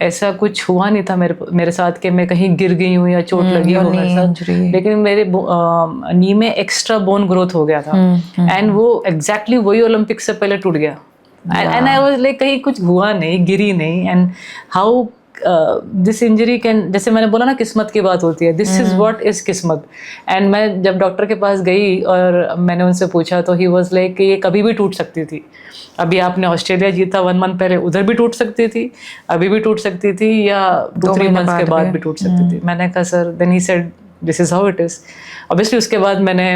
ऐसा कुछ हुआ नहीं था मेरे साथ कि मैं कहीं गिर गई हूँ या चोट लगी हो मेरे साथ, लेकिन मेरे नी में एक्स्ट्रा बोन ग्रोथ हो गया था. एंड वो एग्जैक्टली वही ओलंपिक से पहले टूट गया. एंड आई वाज लाइक कहीं कुछ हुआ नहीं, गिरी नहीं. And how this injury can, जैसे मैंने बोला ना किस्मत की बात होती है, दिस इज व्हाट इज किस्मत. एंड मैं जब डॉक्टर के पास गई और मैंने उनसे पूछा तो ही वाज लाइक कि ये कभी भी टूट सकती थी. अभी आपने ऑस्ट्रेलिया जीता 1 मंथ पहले, उधर भी टूट सकती थी, अभी भी टूट सकती थी, या 2-3 मंथ्स के बाद भी टूट सकती थी. मैंने कहा sir, then he said this is how it is. Obviously उसके बाद मैंने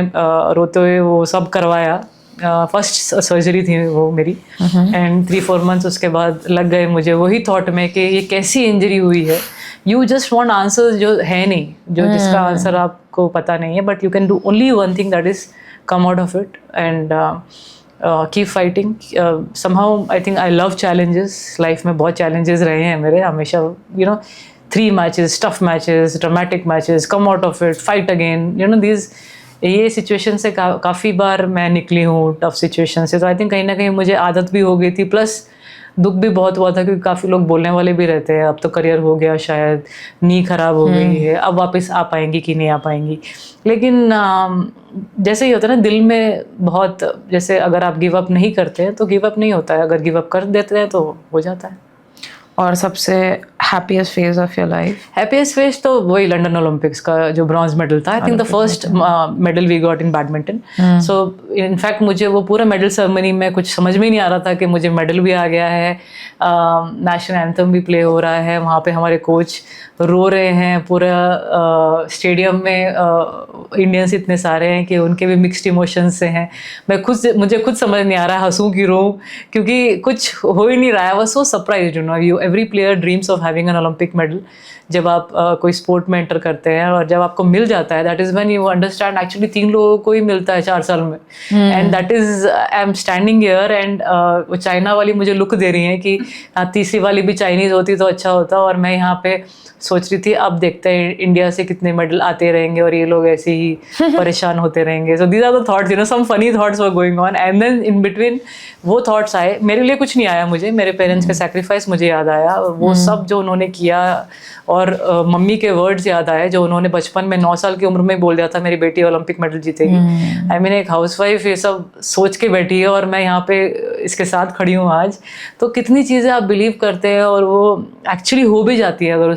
रोते हुए वो सब करवाया. फर्स्ट सर्जरी थी वो मेरी. एंड 3-4 मंथ्स उसके बाद लग गए मुझे वही थॉट में कि ये कैसी इंजरी हुई है. यू जस्ट वांट आंसर्स जो है नहीं, जो जिसका आंसर आपको पता नहीं है, but you can do only one thing, that is come out of it and keep fighting. Somehow I think I love challenges. Life में बहुत चैलेंजेस रहे हैं मेरे हमेशा. 3 matches, tough matches, dramatic matches, come out of it, fight again, this ये situation से काफ़ी बार मैं निकली हूँ, टफ सिचुएशन से. तो आई थिंक कहीं ना कहीं मुझे आदत भी हो गई थी, प्लस दुख भी बहुत हुआ था क्योंकि काफ़ी लोग बोलने वाले भी रहते हैं, अब तो करियर हो गया, शायद नी खराब हो गई है, अब वापस आ पाएंगी कि नहीं आ पाएंगी. लेकिन जैसे ही होता है ना दिल में बहुत, जैसे अगर आप गिव अप नहीं करते हैं तो गिव अप नहीं होता है, अगर गिव अप कर देते हैं तो हो जाता है. और सबसे happiest phase of your life? Happiest phase तो वही लंदन ओलंपिक्स का जो ब्रॉन्ज मेडल था. I think the first medal we got in badminton. So in fact मुझे वो पूरा मेडल सेरेमनी में कुछ समझ में ही नहीं आ रहा था कि मुझे मेडल भी आ गया है, नेशनल एंथम भी प्ले हो रहा है, वहाँ पे हमारे कोच रो रहे हैं, पूरा स्टेडियम में इंडियंस इतने सारे हैं कि उनके भी मिक्स्ड इमोशंस से हैं. मुझे खुद समझ नहीं आ रहा है हंसूं कि रोऊं, क्योंकि कुछ हो ही नहीं रहा है. I was so surprised. Every player dreams of having an Olympic medal. जब आप कोई स्पोर्ट में एंटर करते हैं और जब आपको मिल जाता है, that is when you understand actually 3 लोगों को ही मिलता है 4 साल में. And that is I am standing here and वो चाइना वाली मुझे लुक दे रही है कि तीसरी वाली भी चाइनीज़ होती तो अच्छा होता, और मैं यहाँ पे सोच रही थी अब देखते हैं इंडिया से कितने मेडल आते रहेंगे और ये लोग ऐसे ही परेशान होते रहेंगे. So these are the thoughts, some funny thoughts were going on. And then in between वो थॉट्स आए. मेरे लिए कुछ नहीं आया, मुझे मेरे पेरेंट्स का सैक्रिफाइस मुझे याद आया, वो सब जो उन्होंने किया, और मम्मी के वर्ड्स याद आए जो उन्होंने बचपन में 9 साल की उम्र में बोल दिया था, मेरी बेटी ओलंपिक मेडल जीतेगी. आई मीन एक हाउसवाइफ ये सब सोच के बैठी है और मैं यहाँ पे इसके साथ खड़ी हूँ आज. तो कितनी चीज़ें आप बिलीव करते हैं और वो एक्चुअली हो भी जाती है अगर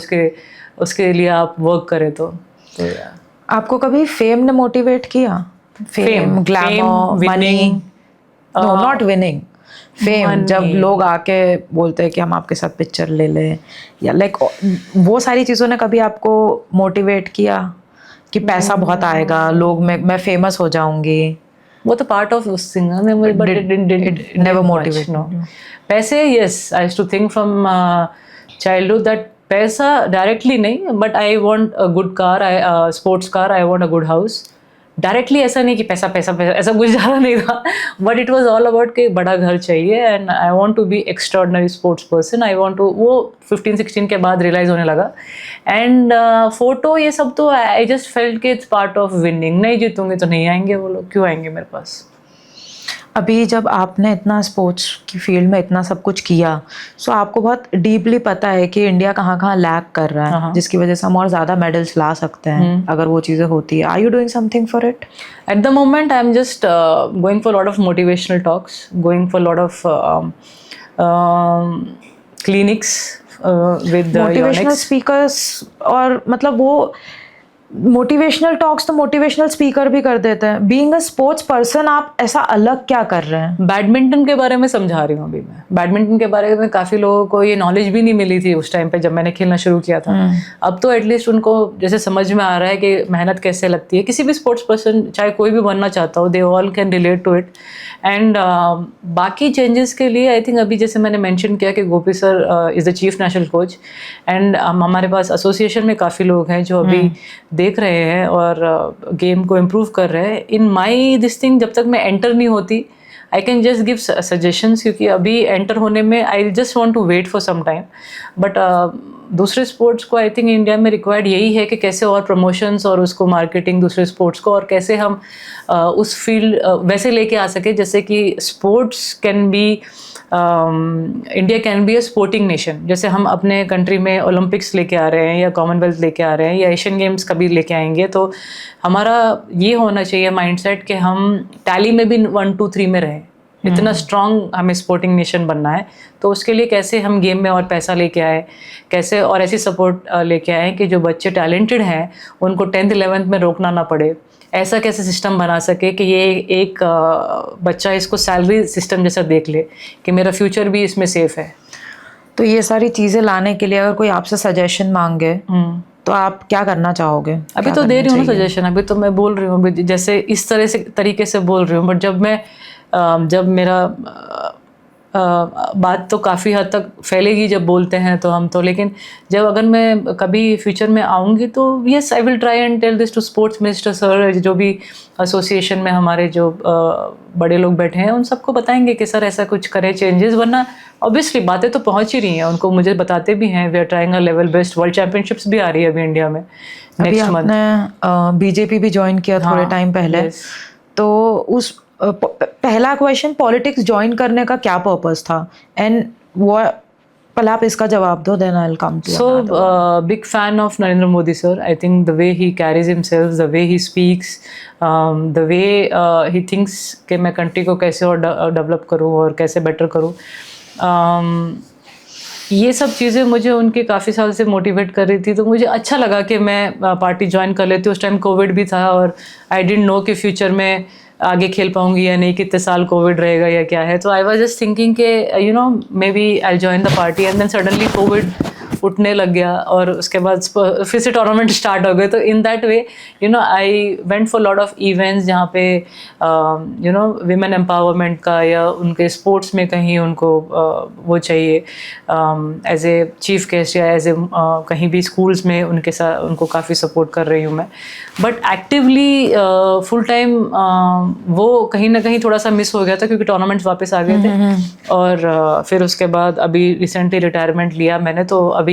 उसके लिए आप वर्क करें तो आपको कभी फेम ने मोटिवेट किया? Fame, glamour, money? No, not winning, fame. जब लोग आके बोलते हैं कि हम आपके साथ पिक्चर ले लें, या लाइक वो सारी चीज़ों ने कभी आपको मोटिवेट किया कि पैसा बहुत आएगा, लोग मैं फेमस हो जाऊंगी? वो तो पार्ट ऑफ उस thing, but it never motivate. No पैसे, yes, I used to think from childhood that पैसा डायरेक्टली नहीं, but I want a good car, sports car, I want a good house. Directly ऐसा नहीं कि पैसा पैसा पैसा ऐसा कुछ ज़्यादा नहीं था, but it was all about कि बड़ा घर चाहिए. And I want to be extraordinary sports person. I want to, वो 15-16 के बाद रियलाइज़ होने लगा. एंड फोटो ये सब तो आई जस्ट फेल्ट कि इट्स पार्ट ऑफ विनिंग. नहीं जीतूंगी तो नहीं आएंगे वो लोग, क्यों आएंगे मेरे पास. अभी जब आपने इतना स्पोर्ट्स की फील्ड में इतना सब कुछ किया, सो आपको बहुत डीपली पता है कि इंडिया कहाँ कहाँ लैग कर रहा है, हाँ। जिसकी वजह से हम और ज़्यादा मेडल्स ला सकते हैं अगर वो चीज़ें होती है. Are you doing something for it? At the moment, I'm just going for a lot of motivational talks, going for a lot of clinics with motivational Yonex. Speakers, और मतलब वो मोटिवेशनल टॉक्स तो मोटिवेशनल स्पीकर भी कर देते हैं. Being a sports person आप ऐसा अलग क्या कर रहे हैं? बैडमिंटन के बारे में समझा रही हूँ अभी मैं. बैडमिंटन के बारे में काफ़ी लोगों को ये नॉलेज भी नहीं मिली थी उस टाइम पे जब मैंने खेलना शुरू किया था. अब तो एटलीस्ट उनको जैसे समझ में आ रहा है कि मेहनत कैसे लगती है. किसी भी स्पोर्ट्स पर्सन चाहे कोई भी बनना चाहता हो, they all can relate to it. And बाकी चेंजेस के लिए आई थिंक अभी जैसे मैंने मेंशन किया कि Gopi sir is the chief national coach, and हमारे पास एसोसिएशन में काफ़ी लोग हैं जो अभी देख रहे हैं और गेम को इम्प्रूव कर रहे हैं. इन माई दिस थिंग जब तक मैं एंटर नहीं होती, I can just give suggestions, क्योंकि अभी एंटर होने में I just want to wait for some time. But दूसरे स्पोर्ट्स को आई थिंक इंडिया में रिक्वायर्ड यही है कि कैसे और प्रमोशंस और उसको मार्केटिंग दूसरे स्पोर्ट्स को, और कैसे हम उस फील्ड वैसे लेके आ सके जैसे कि sports can be, India can be a sporting nation. जैसे हम अपने कंट्री में ओलंपिक्स लेके आ रहे हैं या कॉमनवेल्थ लेके आ रहे हैं या एशियन गेम्स कभी लेके आएंगे, तो हमारा ये होना चाहिए माइंडसेट कि हम टैली में भी 1, 2, 3 में रहें. इतना स्ट्रॉन्ग हमें स्पोर्टिंग नेशन बनना है. तो उसके लिए कैसे हम गेम में और पैसा लेके आए, कैसे और ऐसी सपोर्ट लेके आए कि जो बच्चे टैलेंटेड हैं उनको 10th 11th में रोकना ना पड़े. ऐसा कैसे सिस्टम बना सके कि ये एक बच्चा इसको सैलरी सिस्टम जैसा देख ले कि मेरा फ्यूचर भी इसमें सेफ है. तो ये सारी चीज़ें लाने के लिए अगर कोई आपसे सजेशन मांगे तो आप क्या करना चाहोगे? अभी तो दे रही हूँ ना सजेशन. अभी तो मैं बोल रही हूँ जैसे इस तरह से तरीके से बोल रही हूँ. बट जब मेरा बात तो काफ़ी हद तक फैलेगी जब बोलते हैं तो हम तो, लेकिन जब अगर मैं कभी फ्यूचर में आऊँगी तो yes I will try and tell this to sports minister sir, जो भी एसोसिएशन में हमारे जो बड़े लोग बैठे हैं उन सबको बताएंगे कि सर ऐसा कुछ करें चेंजेस. वरना ऑब्वियसली बातें तो पहुंच ही रही हैं, उनको मुझे बताते भी हैं. We are trying a level best. World championships भी आ रही है अभी इंडिया में नेक्स्ट मंथ. आपने बीजेपी भी ज्वाइन किया थोड़े टाइम पहले, तो उस पहला क्वेश्चन, पॉलिटिक्स ज्वाइन करने का क्या पर्पस था, एंड वो पहले आप इसका जवाब दो, then I will come to. So big fan of Narendra Modi sir. I think the way he carries himself, the way he speaks, the way he thinks कि मैं कंट्री को कैसे और डेवलप करूँ और कैसे बेटर करूँ, ये सब चीज़ें मुझे उनके काफ़ी साल से मोटिवेट कर रही थी. तो मुझे अच्छा लगा कि मैं पार्टी ज्वाइन कर लेती. उस टाइम कोविड भी था और आई डिडंट नो कि फ्यूचर में आगे खेल पाऊंगी या नहीं, कितने साल कोविड रहेगा या क्या है. तो आई वाज जस्ट थिंकिंग के you know maybe I join the party, and then suddenly Covid उठने लग गया और उसके बाद फिर से टूर्नामेंट स्टार्ट हो गए. तो in that way you know I went for lot of events जहाँ पे यू नो विमेन एम्पावरमेंट का या उनके स्पोर्ट्स में कहीं उनको वो चाहिए एज ए चीफ गेस्ट या एज ए कहीं भी स्कूल्स में उनके साथ उनको काफ़ी सपोर्ट कर रही हूँ मैं. बट एक्टिवली फुल टाइम वो कहीं ना कहीं थोड़ा सा मिस हो गया था क्योंकि टूर्नामेंट्स वापस आ गए थे. और फिर उसके बाद अभी रिसेंटली रिटायरमेंट लिया मैंने. तो अभी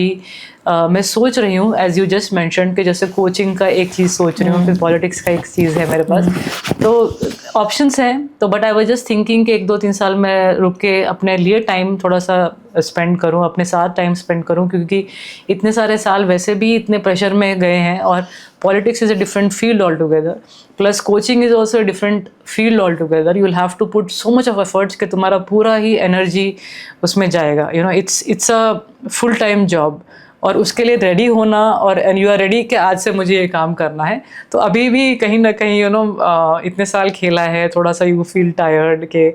मैं सोच रही हूँ एज यू जस्ट मेंशन कि जैसे कोचिंग का एक चीज़ सोच रही हूँ, फिर पॉलिटिक्स का एक चीज़ है मेरे पास. तो ऑप्शंस हैं. तो but I was just thinking कि 1-2-3 साल मैं रुक के अपने लिए टाइम थोड़ा सा स्पेंड करूँ, अपने साथ टाइम स्पेंड करूँ, क्योंकि इतने सारे साल वैसे भी इतने प्रेशर में गए हैं. और politics is a different field all together, plus coaching is also a different field all together. You will have to put so much of efforts कि तुम्हारा पूरा ही एनर्जी उसमें जाएगा. You know it's a full time job. और उसके लिए ready होना, और एंड यू आर रेडी कि आज से मुझे ये काम करना है. तो अभी भी कहीं ना कहीं यू नो इतने साल खेला है, थोड़ा सा यू फील टायर्ड के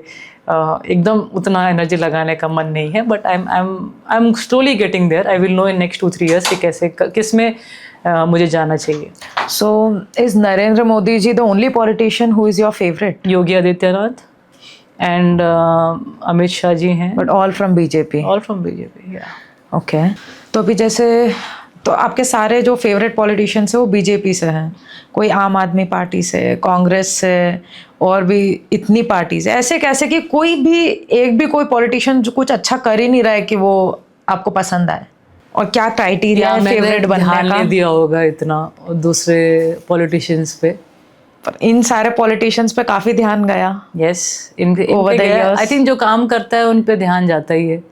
एकदम उतना एनर्जी लगाने का मन नहीं है. But I am slowly getting there. I will know in next 2-3 years कि कैसे किस में मुझे जाना चाहिए. So is Narendra Modi ji the only politician who is your favourite? Yogi Adityanath and Amit Shah ji हैं. But all from BJP? All from BJP. Okay. तो अभी जैसे तो आपके सारे जो फेवरेट पॉलिटिशियंस हैं वो बीजेपी से हैं, कोई आम आदमी पार्टी से, कांग्रेस से, और भी इतनी पार्टीज है. ऐसे कैसे कि कोई भी एक भी कोई पॉलिटिशियन जो कुछ अच्छा कर ही नहीं रहा है कि वो आपको पसंद आए? और क्या क्राइटेरिया है फेवरेट बनने का? ध्यान नहीं दिया होगा इतना दूसरे पॉलिटिशियंस पे. पर इन सारे पॉलिटिशियंस पे काफी ध्यान गया। यस, इनके Over the years. I think जो काम करता है उन पे ध्यान जाता ही है।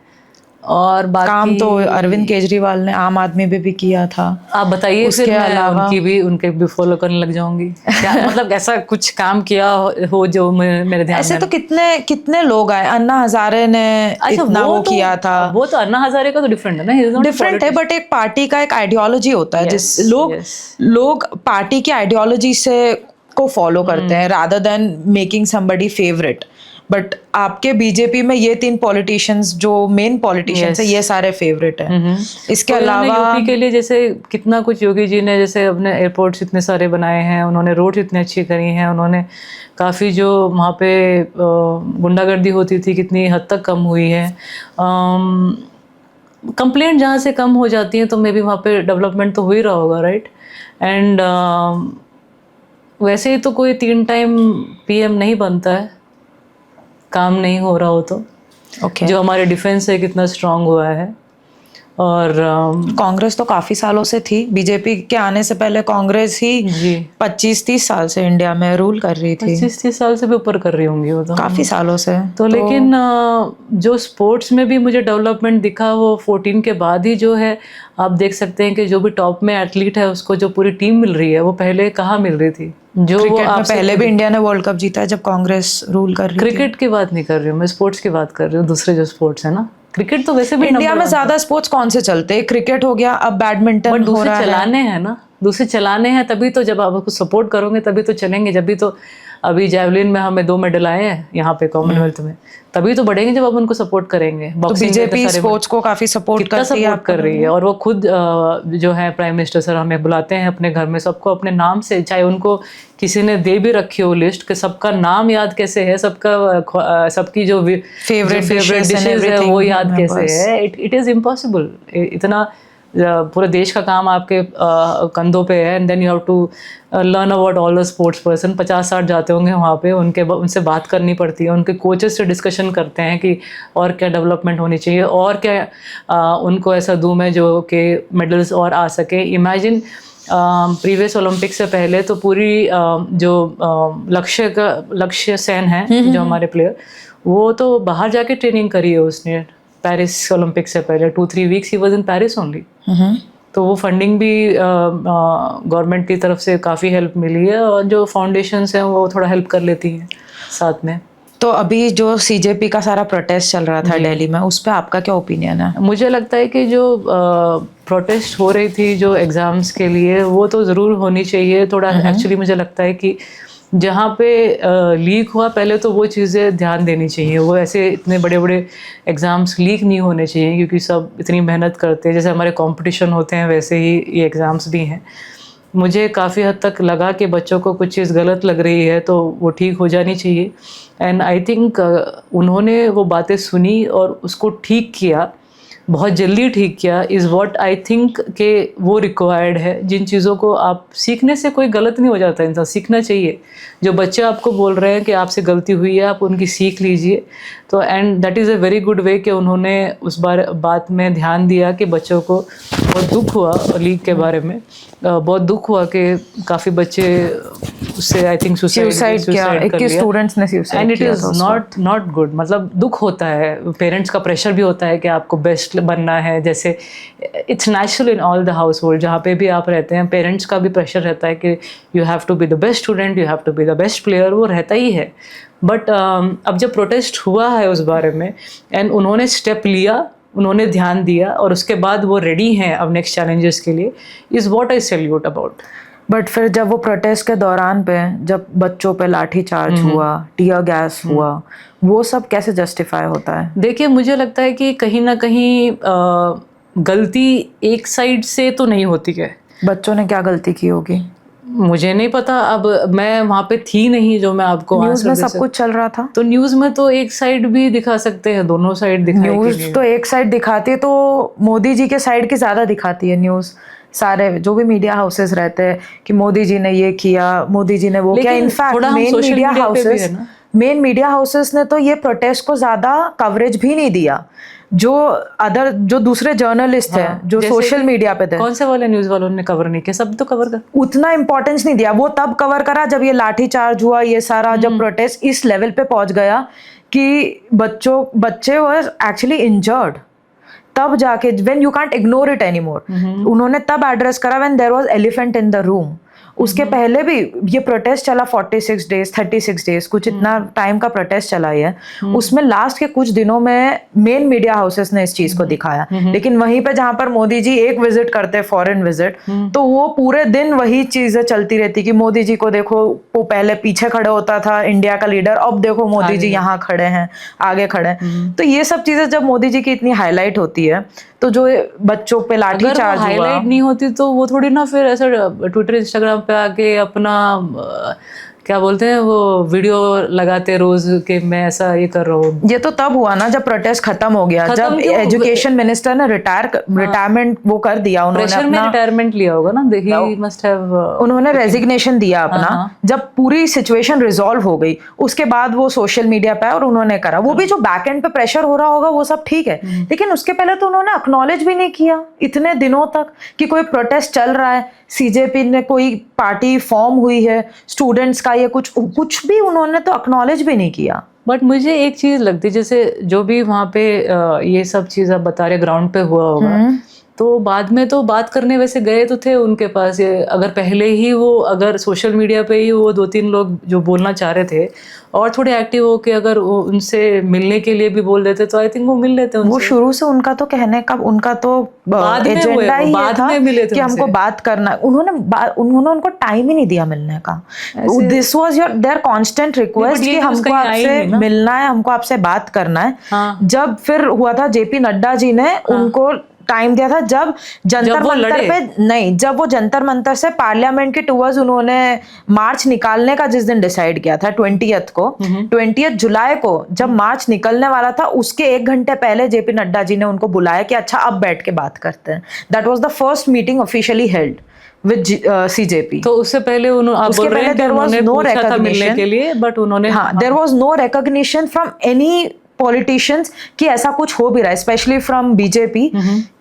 और बाकी काम तो अरविंद केजरीवाल ने आम आदमी पे भी किया था। आप बताइए, उसके फिर मैं अलावा उनके भी फॉलो करने लग जाऊंगी क्या? मतलब ऐसा कुछ काम किया हो जो मेरे ध्यान ऐसे में तो कितने कितने लोग आए, अन्ना हजारे ने इतना वो किया था। वो तो अन्ना हजारे का तो डिफरेंट है ना, डिफरेंट है, बट एक पार्टी का एक आइडियोलॉजी होता है जिस yes. लोग पार्टी की आइडियोलॉजी से को फॉलो करते हैं rather than making somebody favourite. But आपके बीजेपी में ये 3 पॉलिटिशियंस जो मेन पॉलिटिशियंस है, ये सारे फेवरेट हैं। इसके अलावा यूपी के लिए जैसे कितना कुछ योगी जी ने, जैसे अपने एयरपोर्ट्स इतने सारे बनाए हैं, उन्होंने रोड्स इतनी अच्छी करी हैं, उन्होंने काफ़ी जो वहाँ पे गुंडागर्दी होती थी कितनी हद तक कम हुई है। कंप्लेंट जहाँ से कम हो जाती हैं तो मे बी वहाँ पे डेवलपमेंट तो हो ही रहा होगा, राइट? एंड वैसे ही तो कोई 3 टाइम पीएम नहीं बनता है, काम नहीं हो रहा हो तो। ओके जो हमारे डिफेंस है कितना स्ट्रांग हुआ है। और कांग्रेस तो काफी सालों से थी, बीजेपी के आने से पहले कांग्रेस ही जी 25-30 साल से इंडिया में रूल कर रही थी। 25-30 साल से भी ऊपर कर रही होंगी वो तो, काफी सालों से। तो लेकिन जो स्पोर्ट्स में भी मुझे डेवलपमेंट दिखा वो 14 के बाद ही जो है। आप देख सकते हैं कि जो भी टॉप में एथलीट है उसको जो पूरी टीम मिल रही है वो पहले कहाँ मिल रही थी। जो क्रिकेट में पहले भी इंडिया ने वर्ल्ड कप जीता है जब कांग्रेस रूल कर रही थी। क्रिकेट की बात नहीं कर रही हूँ मैं, स्पोर्ट्स की बात कर रही हूँ, दूसरे जो स्पोर्ट्स है ना। क्रिकेट तो वैसे भी इंडिया में ज्यादा स्पोर्ट्स कौन से चलते हैं? क्रिकेट हो गया, अब बैडमिंटन हो रहा है। चलाने हैं ना, दूसरे चलाने हैं, तभी तो जब आप उसको सपोर्ट करोगे तभी तो चलेंगे। जब भी तो अभी जैवलिन में हमें 2 मेडल आए हैं यहाँ पे कॉमनवेल्थ में, तभी तो बढ़ेंगे जब आप उनको सपोर्ट करेंगे। तो बीजेपी स्पोर्ट्स को काफी सपोर्ट कर रही है, और वो खुद जो है प्राइम मिनिस्टर सर हमें बुलाते हैं अपने घर में, सबको अपने नाम से, चाहे उनको किसी ने दे भी रखी हो लिस्ट कि सबका नाम याद कैसे है, सबकी जो फेवरेट डिशेज है वो याद कैसे है। It is impossible. इतना पूरे देश का काम आपके कंधों पे है, and then you have to learn about all the sports person. 50-60 जाते होंगे वहाँ पे, उनसे बात करनी पड़ती है, उनके कोचेस से डिस्कशन करते हैं कि और क्या डेवलपमेंट होनी चाहिए, और क्या उनको ऐसा दूँ मैं जो कि मेडल्स और आ सके। इमेजिन प्रीवियस ओलंपिक से पहले तो पूरी जो लक्ष्य सेन है जो हमारे प्लेयर, वो तो बाहर जाके ट्रेनिंग करी है उसने। पेरिस ओलंपिक से पहले 2-3 weeks he was in Paris only. तो वो फंडिंग भी गवर्नमेंट की तरफ से काफ़ी हेल्प मिली है, और जो फाउंडेशंस हैं वो थोड़ा हेल्प कर लेती हैं साथ में। तो अभी जो सीजेपी का सारा प्रोटेस्ट चल रहा था दिल्ली में, उस पर आपका क्या ओपिनियन है? मुझे लगता है कि जो प्रोटेस्ट हो रही थी जो एग्ज़ाम्स के लिए, वो तो ज़रूर होनी चाहिए थोड़ा। एक्चुअली मुझे लगता है कि जहाँ पे लीक हुआ पहले तो वो चीज़ें ध्यान देनी चाहिए। वो ऐसे इतने बड़े बड़े एग्ज़ाम्स लीक नहीं होने चाहिए, क्योंकि सब इतनी मेहनत करते हैं। जैसे हमारे कंपटीशन होते हैं वैसे ही ये एग्ज़ाम्स भी हैं। मुझे काफ़ी हद तक लगा कि बच्चों को कुछ चीज़ गलत लग रही है तो वो ठीक हो जानी चाहिए। एंड आई थिंक उन्होंने वो बातें सुनी और उसको ठीक किया, बहुत जल्दी ठीक किया। इज़ व्हाट आई थिंक कि वो रिक्वायर्ड है। जिन चीज़ों को आप सीखने से कोई गलत नहीं हो जाता, इंसान सीखना चाहिए। जो बच्चे आपको बोल रहे हैं कि आपसे गलती हुई है, आप उनकी सीख लीजिए। तो and that is a very good way कि उन्होंने उस बात में ध्यान दिया कि बच्चों को बहुत दुख हुआ लीग के बारे में, बहुत दुख हुआ कि काफ़ी बच्चे उससे आई थिंक सुसाइड किया, 21 स्टूडेंट्स ने सुसाइड किया। And it is not good. मतलब दुख होता है, पेरेंट्स का प्रेशर भी होता है कि आपको बेस्ट बनना है। जैसे it's natural in all the house hold, जहाँ पे भी आप रहते हैं, पेरेंट्स का भी प्रेशर रहता है कि you have to be the best student, you have to be the best player, वो रहता ही है। बट अब जब प्रोटेस्ट हुआ है उस बारे में, एंड उन्होंने स्टेप लिया, उन्होंने ध्यान दिया, और उसके बाद वो रेडी हैं अब नेक्स्ट चैलेंजेस के लिए, is what I salute about. But फिर जब वो प्रोटेस्ट के दौरान पे जब बच्चों पे लाठी चार्ज हुआ, टीयर गैस हुआ, वो सब कैसे जस्टिफाई होता है? देखिए, मुझे लगता है कि कहीं ना कहीं गलती एक साइड से तो नहीं होती है। बच्चों ने क्या गलती की होगी मुझे नहीं पता, अब मैं वहाँ पे थी नहीं जो मैं आपको न्यूज़ में सब कुछ चल रहा था। तो न्यूज़ में तो एक साइड भी दिखा सकते हैं, दोनों साइड दिखाई। न्यूज़ तो एक साइड दिखाती है, तो मोदी जी के साइड की ज़्यादा दिखाती है न्यूज़। सारे जो भी मीडिया हाउसेस रहते हैं कि मोदी जी ने ये किया, मोदी जी ने वो किया। इनफैक्ट मेन मीडिया हाउसेस ने तो ये प्रोटेस्ट को ज़्यादा कवरेज भी नहीं दिया। जो दूसरे जर्नलिस्ट थे जो जैसे सोशल कि मीडिया पे थे, कौन से वाले न्यूज वालों ने कवर नहीं किया? सब तो कवर कर। उतना इंपॉर्टेंस नहीं दिया। वो तब कवर करा जब ये लाठीचार्ज हुआ, ये सारा जब प्रोटेस्ट इस लेवल पे पहुंच गया कि बच्चे वर एक्चुअली इंजर्ड, तब जाके when you can't ignore it anymore, उन्होंने तब एड्रेस करा when there was elephant in the room. उसके पहले भी ये प्रोटेस्ट चला 46 डेज 36 डेज कुछ इतना टाइम का प्रोटेस्ट चला है। उसमें लास्ट के कुछ दिनों में मेन मीडिया हाउसेस ने इस चीज को दिखाया, लेकिन वहीं पे जहां पर मोदी जी एक विजिट करते, फॉरेन विजिट, तो वो पूरे दिन वही चीजें चलती रहती कि मोदी जी को देखो, वो पहले पीछे खड़े होता था इंडिया का लीडर, अब देखो मोदी जी यहाँ खड़े हैं, आगे खड़े हैं। तो ये सब चीजें जब मोदी जी की इतनी हाईलाइट होती है, तो जो बच्चों पे लाठी चार्ज हुआ, हाईलाइट नहीं होती तो वो थोड़ी ना फिर ऐसा ट्विटर इंस्टाग्राम पे आके अपना क्या बोलते हैं वो वीडियो लगाते रोज कि मैं ऐसा ये कर रहा हूँ। ये तो तब हुआ ना जब प्रोटेस्ट खत्म हो गया, जब एजुकेशन मिनिस्टर ने रिटायरमेंट वो कर दिया, उन्होंने अपना रिटायरमेंट लिया होगा ना, ही मस्ट हैव, उन्होंने रेजिग्नेशन दिया अपना। जब पूरी सिचुएशन रिजॉल्व हो गई उसके बाद वो सोशल मीडिया पे और उन्होंने करा, वो भी जो बैक एंड पे प्रेशर हो रहा होगा वो सब ठीक है, लेकिन उसके पहले तो उन्होंने एक्नॉलेज भी नहीं किया इतने दिनों तक कि कोई प्रोटेस्ट चल रहा है, सीजेपी ने कोई पार्टी फॉर्म हुई है स्टूडेंट्स का, ये कुछ भी उन्होंने तो एक्नॉलेज भी नहीं किया। बट मुझे एक चीज लगती है, जैसे जो भी वहाँ पे ये सब चीज आप बता रहे ग्राउंड पे हुआ होगा, तो बाद में तो बात करने वैसे गए तो थे उनके पास, ये अगर पहले ही वो अगर सोशल मीडिया पे ही वो 2-3 लोग जो बोलना चाह रहे थे और थोड़े एक्टिव हो के अगर वो उनसे मिलने के लिए भी बोल देते तो आई थिंक वो मिल लेते उनसे। वो शुरू से उनका तो कहने का उनका तो एजेंडा ही बाद था में मिले थे कि हमको बात करना, उन्होंने उनको टाइम ही नहीं दिया मिलने का। This was there constant request कि हमको आपसे मिलना है, हमको आपसे बात करना है। जब फिर हुआ था जेपी नड्डा जी ने उनको टाइम दिया था, जब वो जंतर मंतर से पार्लियामेंट के टूवर्ड्स उन्होंने मार्च निकालने का जिस दिन डिसाइड किया था 20 जुलाई को जब मार्च निकलने वाला था, उसके 1 घंटे पहले जेपी नड्डा जी ने उनको बुलाया कि अच्छा अब बैठ के बात करते हैं। That was the first meeting officially held with CJP। तो उससे पहले उन्होंने there was no recognition के लिए, बट उन्होंने there was no recognition from any politicians कि ऐसा कुछ हो भी रहा है, स्पेशली फ्रॉम बीजेपी,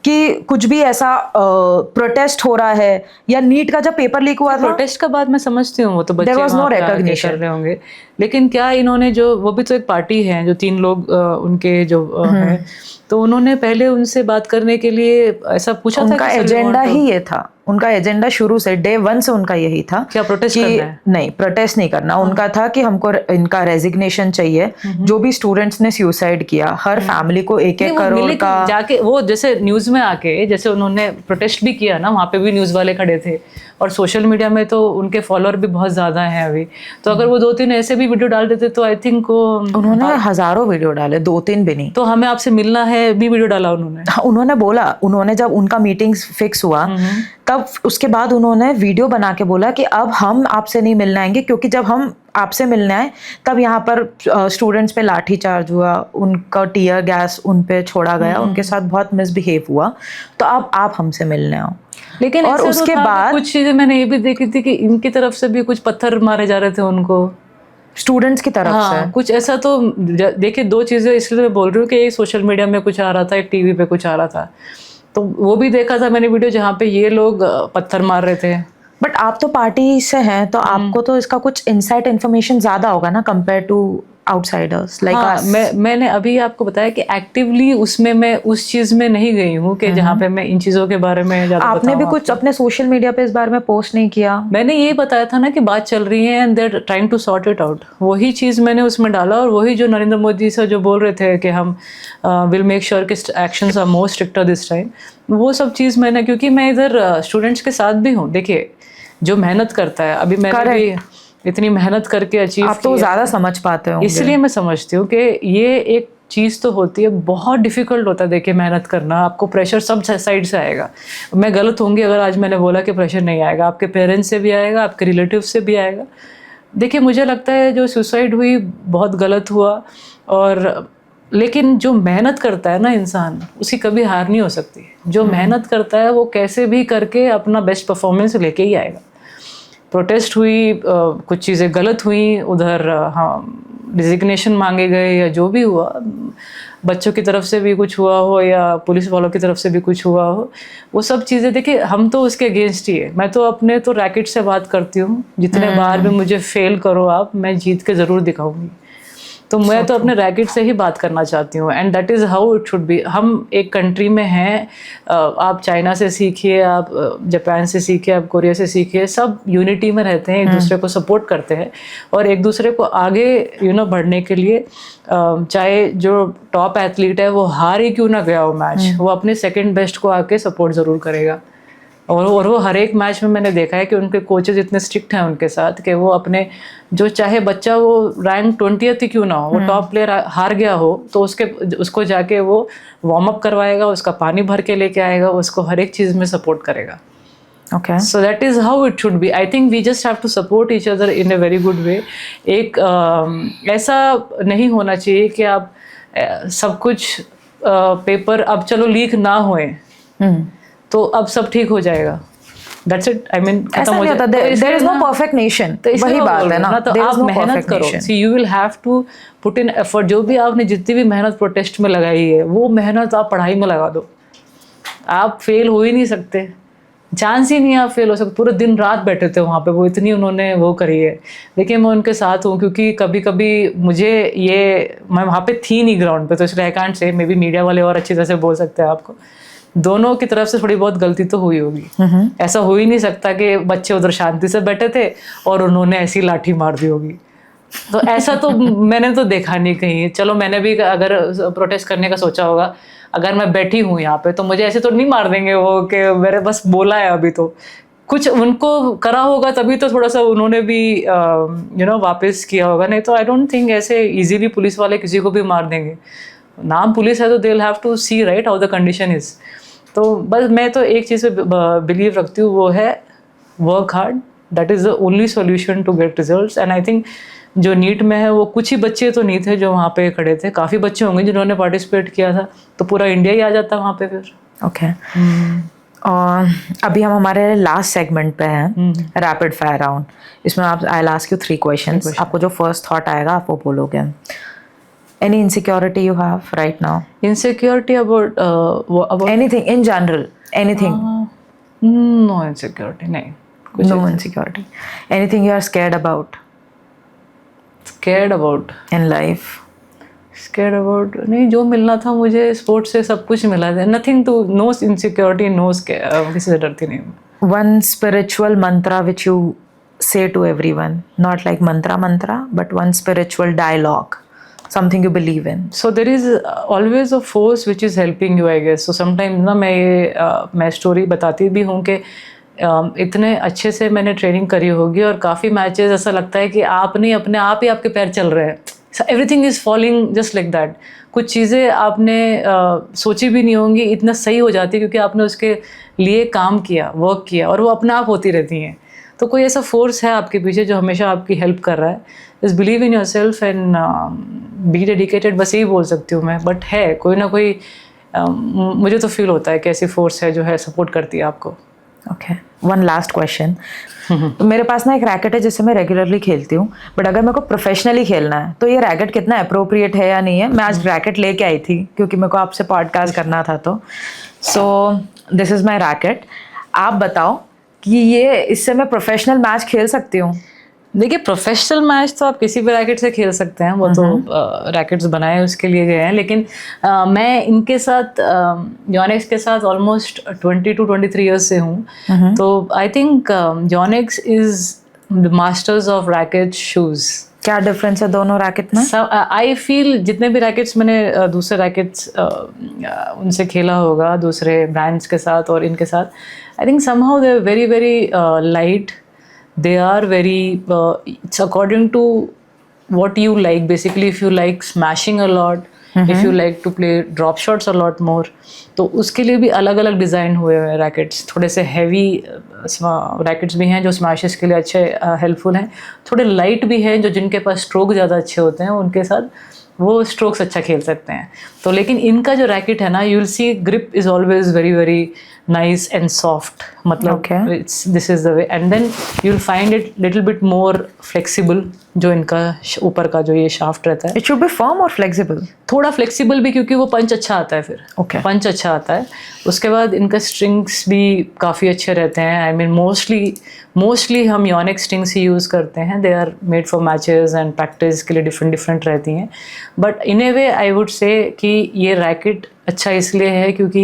कि कुछ भी ऐसा प्रोटेस्ट हो रहा है, या नीट का जब पेपर लीक हुआ था, प्रोटेस्ट का बात मैं समझती हूँ, वो तो बच्चे no recognition कर रहे होंगे, लेकिन क्या इन्होंने जो वो भी तो एक पार्टी है जो 3 लोग उनके जो है, तो उन्होंने पहले उनसे बात करने के लिए ऐसा पूछा था? उनका एजेंडा ही ये था, उनका एजेंडा शुरू से डे 1 से उनका यही था। क्या प्रोटेस्ट करना है? नहीं, प्रोटेस्ट नहीं करना। उनका था कि हमको इनका रेजिग्नेशन चाहिए। जो भी स्टूडेंट्स ने सुसाइड किया, हर फैमिली को 1-1 करोड़ का जाके, वो जैसे न्यूज में आके जैसे उन्होंने प्रोटेस्ट भी किया ना, वहाँ पे भी न्यूज वाले खड़े थे और सोशल मीडिया में तो उनके फॉलोअर भी बहुत ज्यादा हैं अभी, तो अगर वो 2-3 ऐसे भी वीडियो डाल देते तो आई थिंक उन्होंने हजारों वीडियो डाले, 2-3 भी नहीं। तो हमें आपसे मिलना है भी वीडियो डाला उन्होंने बोला, उन्होंने जब उनका मीटिंग फिक्स हुआ तब उसके बाद उन्होंने वीडियो बना के बोला कि अब हम आपसे नहीं मिलने आएंगे, क्योंकि जब हम आपसे मिलने आए तब यहाँ पर स्टूडेंट्स पे लाठी चार्ज हुआ, उनका टीयर गैस उन पे छोड़ा गया, उनके साथ बहुत मिसबिहेव हुआ, तो अब आप हमसे मिलने आओ। लेकिन और उसके बाद कुछ चीजें मैंने ये भी देखी थी कि इनकी तरफ से भी कुछ पत्थर मारे जा रहे थे उनको, स्टूडेंट्स की तरफ से कुछ ऐसा। तो देखिए 2 चीजें इसलिए मैं बोल रही हूँ कि एक सोशल मीडिया में कुछ आ रहा था, एक टीवी पे कुछ आ रहा था, तो वो भी देखा था मैंने वीडियो जहाँ पे ये लोग पत्थर मार रहे थे। बट आप तो पार्टी से हैं, तो आपको तो इसका कुछ इनसाइड इन्फॉर्मेशन ज्यादा होगा ना compare to outsiders like us. मैंने अभी आपको बताया कि एक्टिवली उसमें मैं उस चीज में नहीं गई हूँ कि जहाँ पे मैं इन चीजों के बारे में ज्यादा आपने भी कुछ अपने सोशल मीडिया पे इस बारे में पोस्ट नहीं किया? मैंने ये बताया था ना कि बात चल रही है and they are trying to sort it out, वही चीज मैंने उसमें डाला, और वही जो नरेंद्र मोदी सर जो बोल रहे थे कि हम विल मेक श्योर कि actions are more stricter this time, वो सब चीज मैंने, क्योंकि मैं इधर स्टूडेंट्स के साथ भी हूँ। देखिए जो मेहनत करता है, अभी मैंने भी इतनी मेहनत करके अचीव, आप तो ज्यादा समझ पाते हो, इसलिए मैं समझती हूँ कि ये एक चीज़ तो होती है, बहुत डिफिकल्ट होता है देखिए मेहनत करना, आपको प्रेशर सब साइड से आएगा। मैं गलत होंगी अगर आज मैंने बोला कि प्रेशर नहीं आएगा, आपके पेरेंट्स से भी आएगा, आपके रिलेटिव से भी आएगा। देखिए मुझे लगता है जो सुसाइड हुई बहुत गलत हुआ, और लेकिन जो मेहनत करता है ना इंसान, उसकी कभी हार नहीं हो सकती। जो मेहनत करता है वो कैसे भी करके अपना बेस्ट परफॉर्मेंस लेके ही आएगा। प्रोटेस्ट हुई, कुछ चीज़ें गलत हुई उधर, हाँ डिजिग्नेशन मांगे गए या जो भी हुआ, बच्चों की तरफ से भी कुछ हुआ हो या पुलिस वालों की तरफ से भी कुछ हुआ हो, वो सब चीज़ें देखिए हम तो उसके अगेंस्ट ही है। मैं तो अपने तो रैकेट से बात करती हूँ, जितने बार भी मुझे फेल करो आप, मैं जीत के ज़रूर दिखाऊंगी। तो मैं तो अपने रैकेट से ही बात करना चाहती हूँ, and that is how it should B. हम एक कंट्री में हैं, आप चाइना से सीखिए, आप जापान से सीखिए, आप कोरिया से सीखिए, सब यूनिटी में रहते हैं, एक दूसरे को सपोर्ट करते हैं और एक दूसरे को आगे बढ़ने के लिए, चाहे जो टॉप एथलीट है वो हार ही क्यों ना गया हो मैच, वो अपने सेकंड बेस्ट को आके सपोर्ट ज़रूर करेगा। और वो हर एक मैच में मैंने देखा है कि उनके कोचेज इतने स्ट्रिक्ट हैं उनके साथ कि वो अपने जो चाहे बच्चा वो रैंक 20th ही क्यों ना हो, वो टॉप प्लेयर हार गया हो तो उसको जाके वो वार्म अप करवाएगा, उसका पानी भर के लेके आएगा, उसको हर एक चीज़ में सपोर्ट करेगा। Okay. So that is how it should be. I think we just have to support each other in a very good way. एक ऐसा नहीं होना चाहिए कि आप सब कुछ पेपर अब चलो लीक ना होए तो अब सब ठीक हो जाएगा। That's it. I mean खत्म हो जाएगा। There is no perfect nation. वही बात है ना। तो आप मेहनत करो। See, you will have to put in effort. जो भी आपने जितनी भी मेहनत प्रोटेस्ट में लगाई है, वो मेहनत आप पढ़ाई में लगा दो। आप फेल हो ही नहीं सकते, चांस ही नहीं आप फेल हो सकते। पूरे दिन रात बैठे थे वहाँ पे, वो इतनी उन्होंने वो करी है। देखिए मैं उनके साथ हूँ क्योंकि कभी कभी मुझे मैं वहाँ पे थी नहीं ग्राउंड पे, तो इसलिए I can't say, may be media वाले और अच्छी तरह से बोल सकते हैं आपको। दोनों की तरफ से थोड़ी बहुत गलती तो हुई होगी। ऐसा हो ही नहीं सकता कि बच्चे उधर शांति से बैठे थे और उन्होंने ऐसी लाठी मार दी होगी। तो ऐसा तो मैंने तो देखा नहीं कहीं। चलो मैंने भी अगर प्रोटेस्ट करने का सोचा होगा, अगर मैं बैठी हूँ यहाँ पे तो मुझे ऐसे तो नहीं मार देंगे वो कि मेरे बस बोला है अभी, तो कुछ उनको करा होगा तभी तो थोड़ा सा उन्होंने भी वापस किया होगा। नहीं तो आई डोंट थिंक ऐसे इजीली पुलिस वाले किसी को भी मार देंगे। नाम पुलिस है तो they will have to see right how the condition is. तो बस मैं तो एक चीज़ पे बिलीव रखती हूँ, वो है work hard. That is the only solution to get results. And I think जो नीट में है वो कुछ ही बच्चे तो नहीं थे जो वहाँ पे खड़े थे, काफ़ी बच्चे होंगे जिन्होंने पार्टिसिपेट किया था, तो पूरा इंडिया ही आ जाता वहाँ पे फिर। ओके। और अभी हम हमारे लास्ट सेगमेंट पे हैं, रैपिड फायर राउंड। इसमें आप I will ask you 3 questions. आपको जो फर्स्ट थॉट आएगा आप वो बोलोगे। Any insecurity you have right now? Insecurity about anything in general, anything? No insecurity, नहीं। No insecurity. Anything you are scared about? Scared about in life? Scared about नहीं, जो मिलना था मुझे स्पोर्ट्स से सब कुछ मिला था। Nothing to, no insecurity, no scare, किसी से डरती नहीं। One spiritual mantra which you say to everyone, not like mantra, but one spiritual dialogue. Something you believe in. So there is always a force which is helping you, I guess. So sometimes ना मैं story बताती भी हूँ कि इतने अच्छे से मैंने ट्रेनिंग करी होगी और काफ़ी मैचेस ऐसा लगता है कि आप नहीं, अपने आप ही आपके पैर चल रहे हैं। Everything is falling just like that. कुछ चीज़ें आपने सोची भी नहीं होंगी, इतना सही हो जाती है क्योंकि आपने उसके लिए काम किया, वर्क किया, और वो अपने आप होती रहती हैं। तो कोई ऐसा फोर्स है आपके पीछे जो हमेशा आपकी हेल्प कर रहा है। Just believe in yourself and be dedicated, बस यही बोल सकती हूँ मैं। बट है कोई ना कोई, मुझे तो फील होता है कि ऐसी फोर्स है जो है सपोर्ट करती है आपको। Okay, one last question. मेरे पास ना एक रैकेट है जिससे मैं रेगुलरली खेलती हूँ, बट अगर मेरे को प्रोफेशनली खेलना है तो ये रैकेट कितना अप्रोप्रिएट है या नहीं है। मैं आज रैकेट लेके आई थी क्योंकि मेरे को आपसे पॉडकास्ट करना था, तो so this is my racket. आप बताओ कि ये इससे मैं प्रोफेशनल मैच खेल सकती हूँ? देखिए प्रोफेशनल मैच तो आप किसी भी रैकेट से खेल सकते हैं, वो तो रैकेट्स बनाए उसके लिए गए हैं। लेकिन मैं इनके साथ योनेक्स के साथ ऑलमोस्ट 20 to 23 ईयर्स से हूँ। तो I think Yonex is the masters of racket shoes. क्या डिफरेंस है दोनों रैकेट में? आई फील जितने भी रैकेट्स मैंने दूसरे रैकेट्स उनसे खेला होगा, दूसरे ब्रांड्स के साथ और इनके साथ, I think somehow they are very very light. They are very it's according to what you like. Basically, if you like smashing a lot, if you like to play drop shots a lot more, तो उसके लिए भी अलग अलग design हुए हुए rackets. थोड़े से हैवी रैकेट्स भी हैं जो स्मैशेस के लिए अच्छे हेल्पफुल हैं, थोड़े लाइट भी हैं जो जिनके पास स्ट्रोक ज़्यादा अच्छे होते हैं उनके साथ वो स्ट्रोक्स अच्छा खेल सकते हैं। तो लेकिन इनका जो रैकेट है ना, you will see grip is always very very nice and soft, मतलब this is the way, and then you will find it little bit more flexible. जो इनका ऊपर का जो ये शाफ्ट रहता है, इट शुड बी फर्म और फ्लेक्सिबल, थोड़ा फ्लेक्सिबल भी, क्योंकि वो पंच अच्छा आता है फिर। पंच अच्छा आता है। उसके बाद इनका स्ट्रिंग्स भी काफ़ी अच्छे रहते हैं। आई मीन मोस्टली हम योनिक्स स्ट्रिंग्स ही यूज़ करते हैं। They are made for matches and practice के लिए डिफरेंट रहती हैं। But in a way I would से कि ये रैकेट अच्छा इसलिए है क्योंकि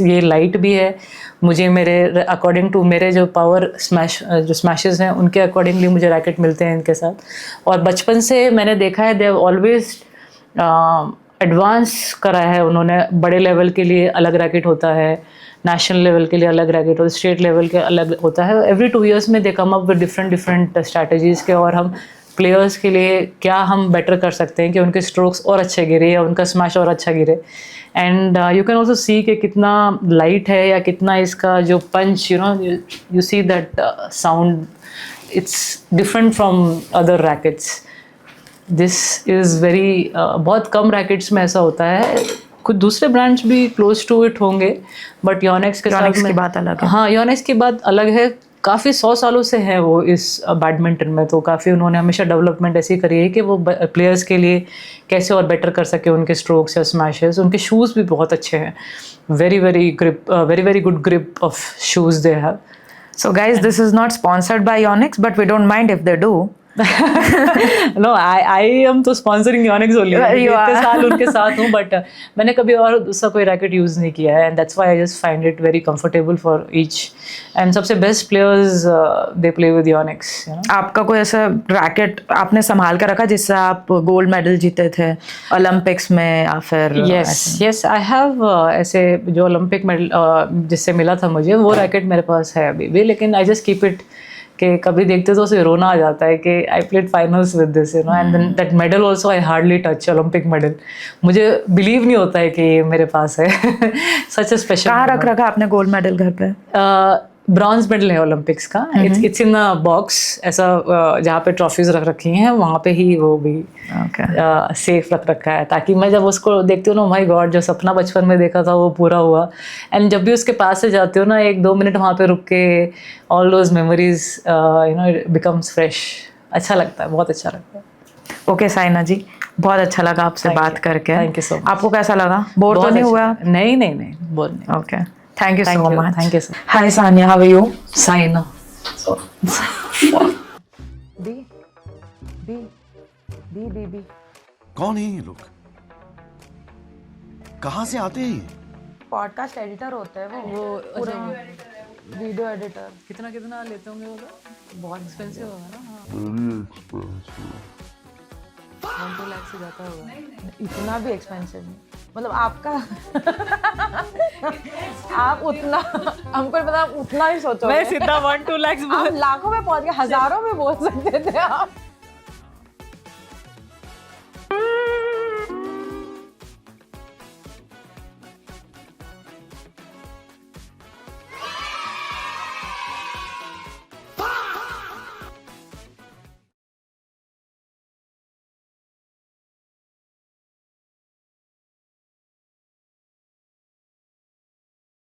ये लाइट भी है। मुझे मेरे अकॉर्डिंग टू मेरे जो पावर जो स्मैशेस हैं उनके अकॉर्डिंगली मुझे रैकेट मिलते हैं इनके साथ। और बचपन से मैंने देखा है, दे हैव ऑलवेज एडवांस करा है उन्होंने। बड़े लेवल के लिए अलग रैकेट होता है, नेशनल लेवल के लिए अलग रैकेट होता है, स्टेट लेवल के अलग होता है। एवरी 2 years में they come up with different strategies के, और हम प्लेयर्स के लिए क्या हम बेटर कर सकते हैं कि उनके स्ट्रोक्स और अच्छे गिरे या उनका स्मैश और अच्छा गिरे। And you can also see कि कितना लाइट है या कितना इसका जो punch, you see that sound, it's different from other rackets. This is very बहुत कम रैकेट्स में ऐसा होता है। कुछ दूसरे ब्रांड्स भी क्लोज टू इट होंगे, बट योनिक्स के साथ की बात अलग है। हाँ, योनिक्स की बात अलग है। काफ़ी 100 सालों से है वो इस बैडमिंटन में, तो काफ़ी उन्होंने हमेशा डेवलपमेंट ऐसी करी है कि वो प्लेयर्स के लिए कैसे और बेटर कर सके उनके स्ट्रोक्स या स्मैशेस। उनके शूज़ भी बहुत अच्छे हैं, very very good grip of shoes they have. So guys, this is not sponsored by Yonex, but we don't mind if they do. No, I am तो स्पॉन्सरिंग योनिक्स ओनली। इतने साल उनके साथ हूँ, बट मैंने कभी और दूसरा कोई रैकेट यूज़ नहीं किया है, and that's why I just find it very comfortable for each. एंड सबसे best players they play with Yonex. आपका कोई ऐसा रैकेट आपने संभाल कर रखा जिससे आप गोल्ड मेडल जीते थे ओलंपिक्स में या फिर? यस, आई हैव ऐसे जो ओलंपिक मेडल जिससे मिला था मुझे, वो रैकेट मेरे पास है अभी भी, लेकिन आई जस्ट कीप इट कि कभी देखते तो उसे रोना आ जाता है कि I played finals with this, and then that medal also I hardly touch, Olympic medal. मुझे बिलीव नहीं होता है कि ये मेरे पास है। Such a special. कहाँ रख रखा आपने गोल्ड मेडल घर पे? ब्रॉन्ज मेडल है ओलंपिक्स का। इट्स इन अ बॉक्स, ऐसा जहाँ पे ट्रॉफीज रख रखी हैं वहाँ पे ही वो भी सेफ रख रखा है, ताकि मैं जब उसको देखती हूँ ना, माय गॉड, जो सपना बचपन में देखा था वो पूरा हुआ। एंड जब भी उसके पास से जाती हूँ ना, 1-2 मिनट वहाँ पे रुक के, all those memories it becomes fresh. अच्छा लगता है, बहुत अच्छा लगता है। ओके साइना जी, बहुत अच्छा लगा आपसे बात करके। Thank you so much. आपको कैसा लगा? बोर तो नहीं हुआ? नहीं, बोर नहीं। Okay, thank you so much. Thank you sir. Hi Sania, how are you? Saina. बी कौन है ये लोग? कहाँ से आते हैं? पॉडकास्ट एडिटर होते हैं वो पूरा वीडियो एडिटर। कितना लेते होंगे वो? बहुत एक्सपेंसिव होगा ना? 1-2 लाख से जाता होगा। इतना भी एक्सपेंसिव नहीं, मतलब आपका आप उतना, हमको पता, उतना ही सोचो। मैं सीधा 1-2 लाख लाखों में पहुंच गए, हजारों में बोल सकते थे आप।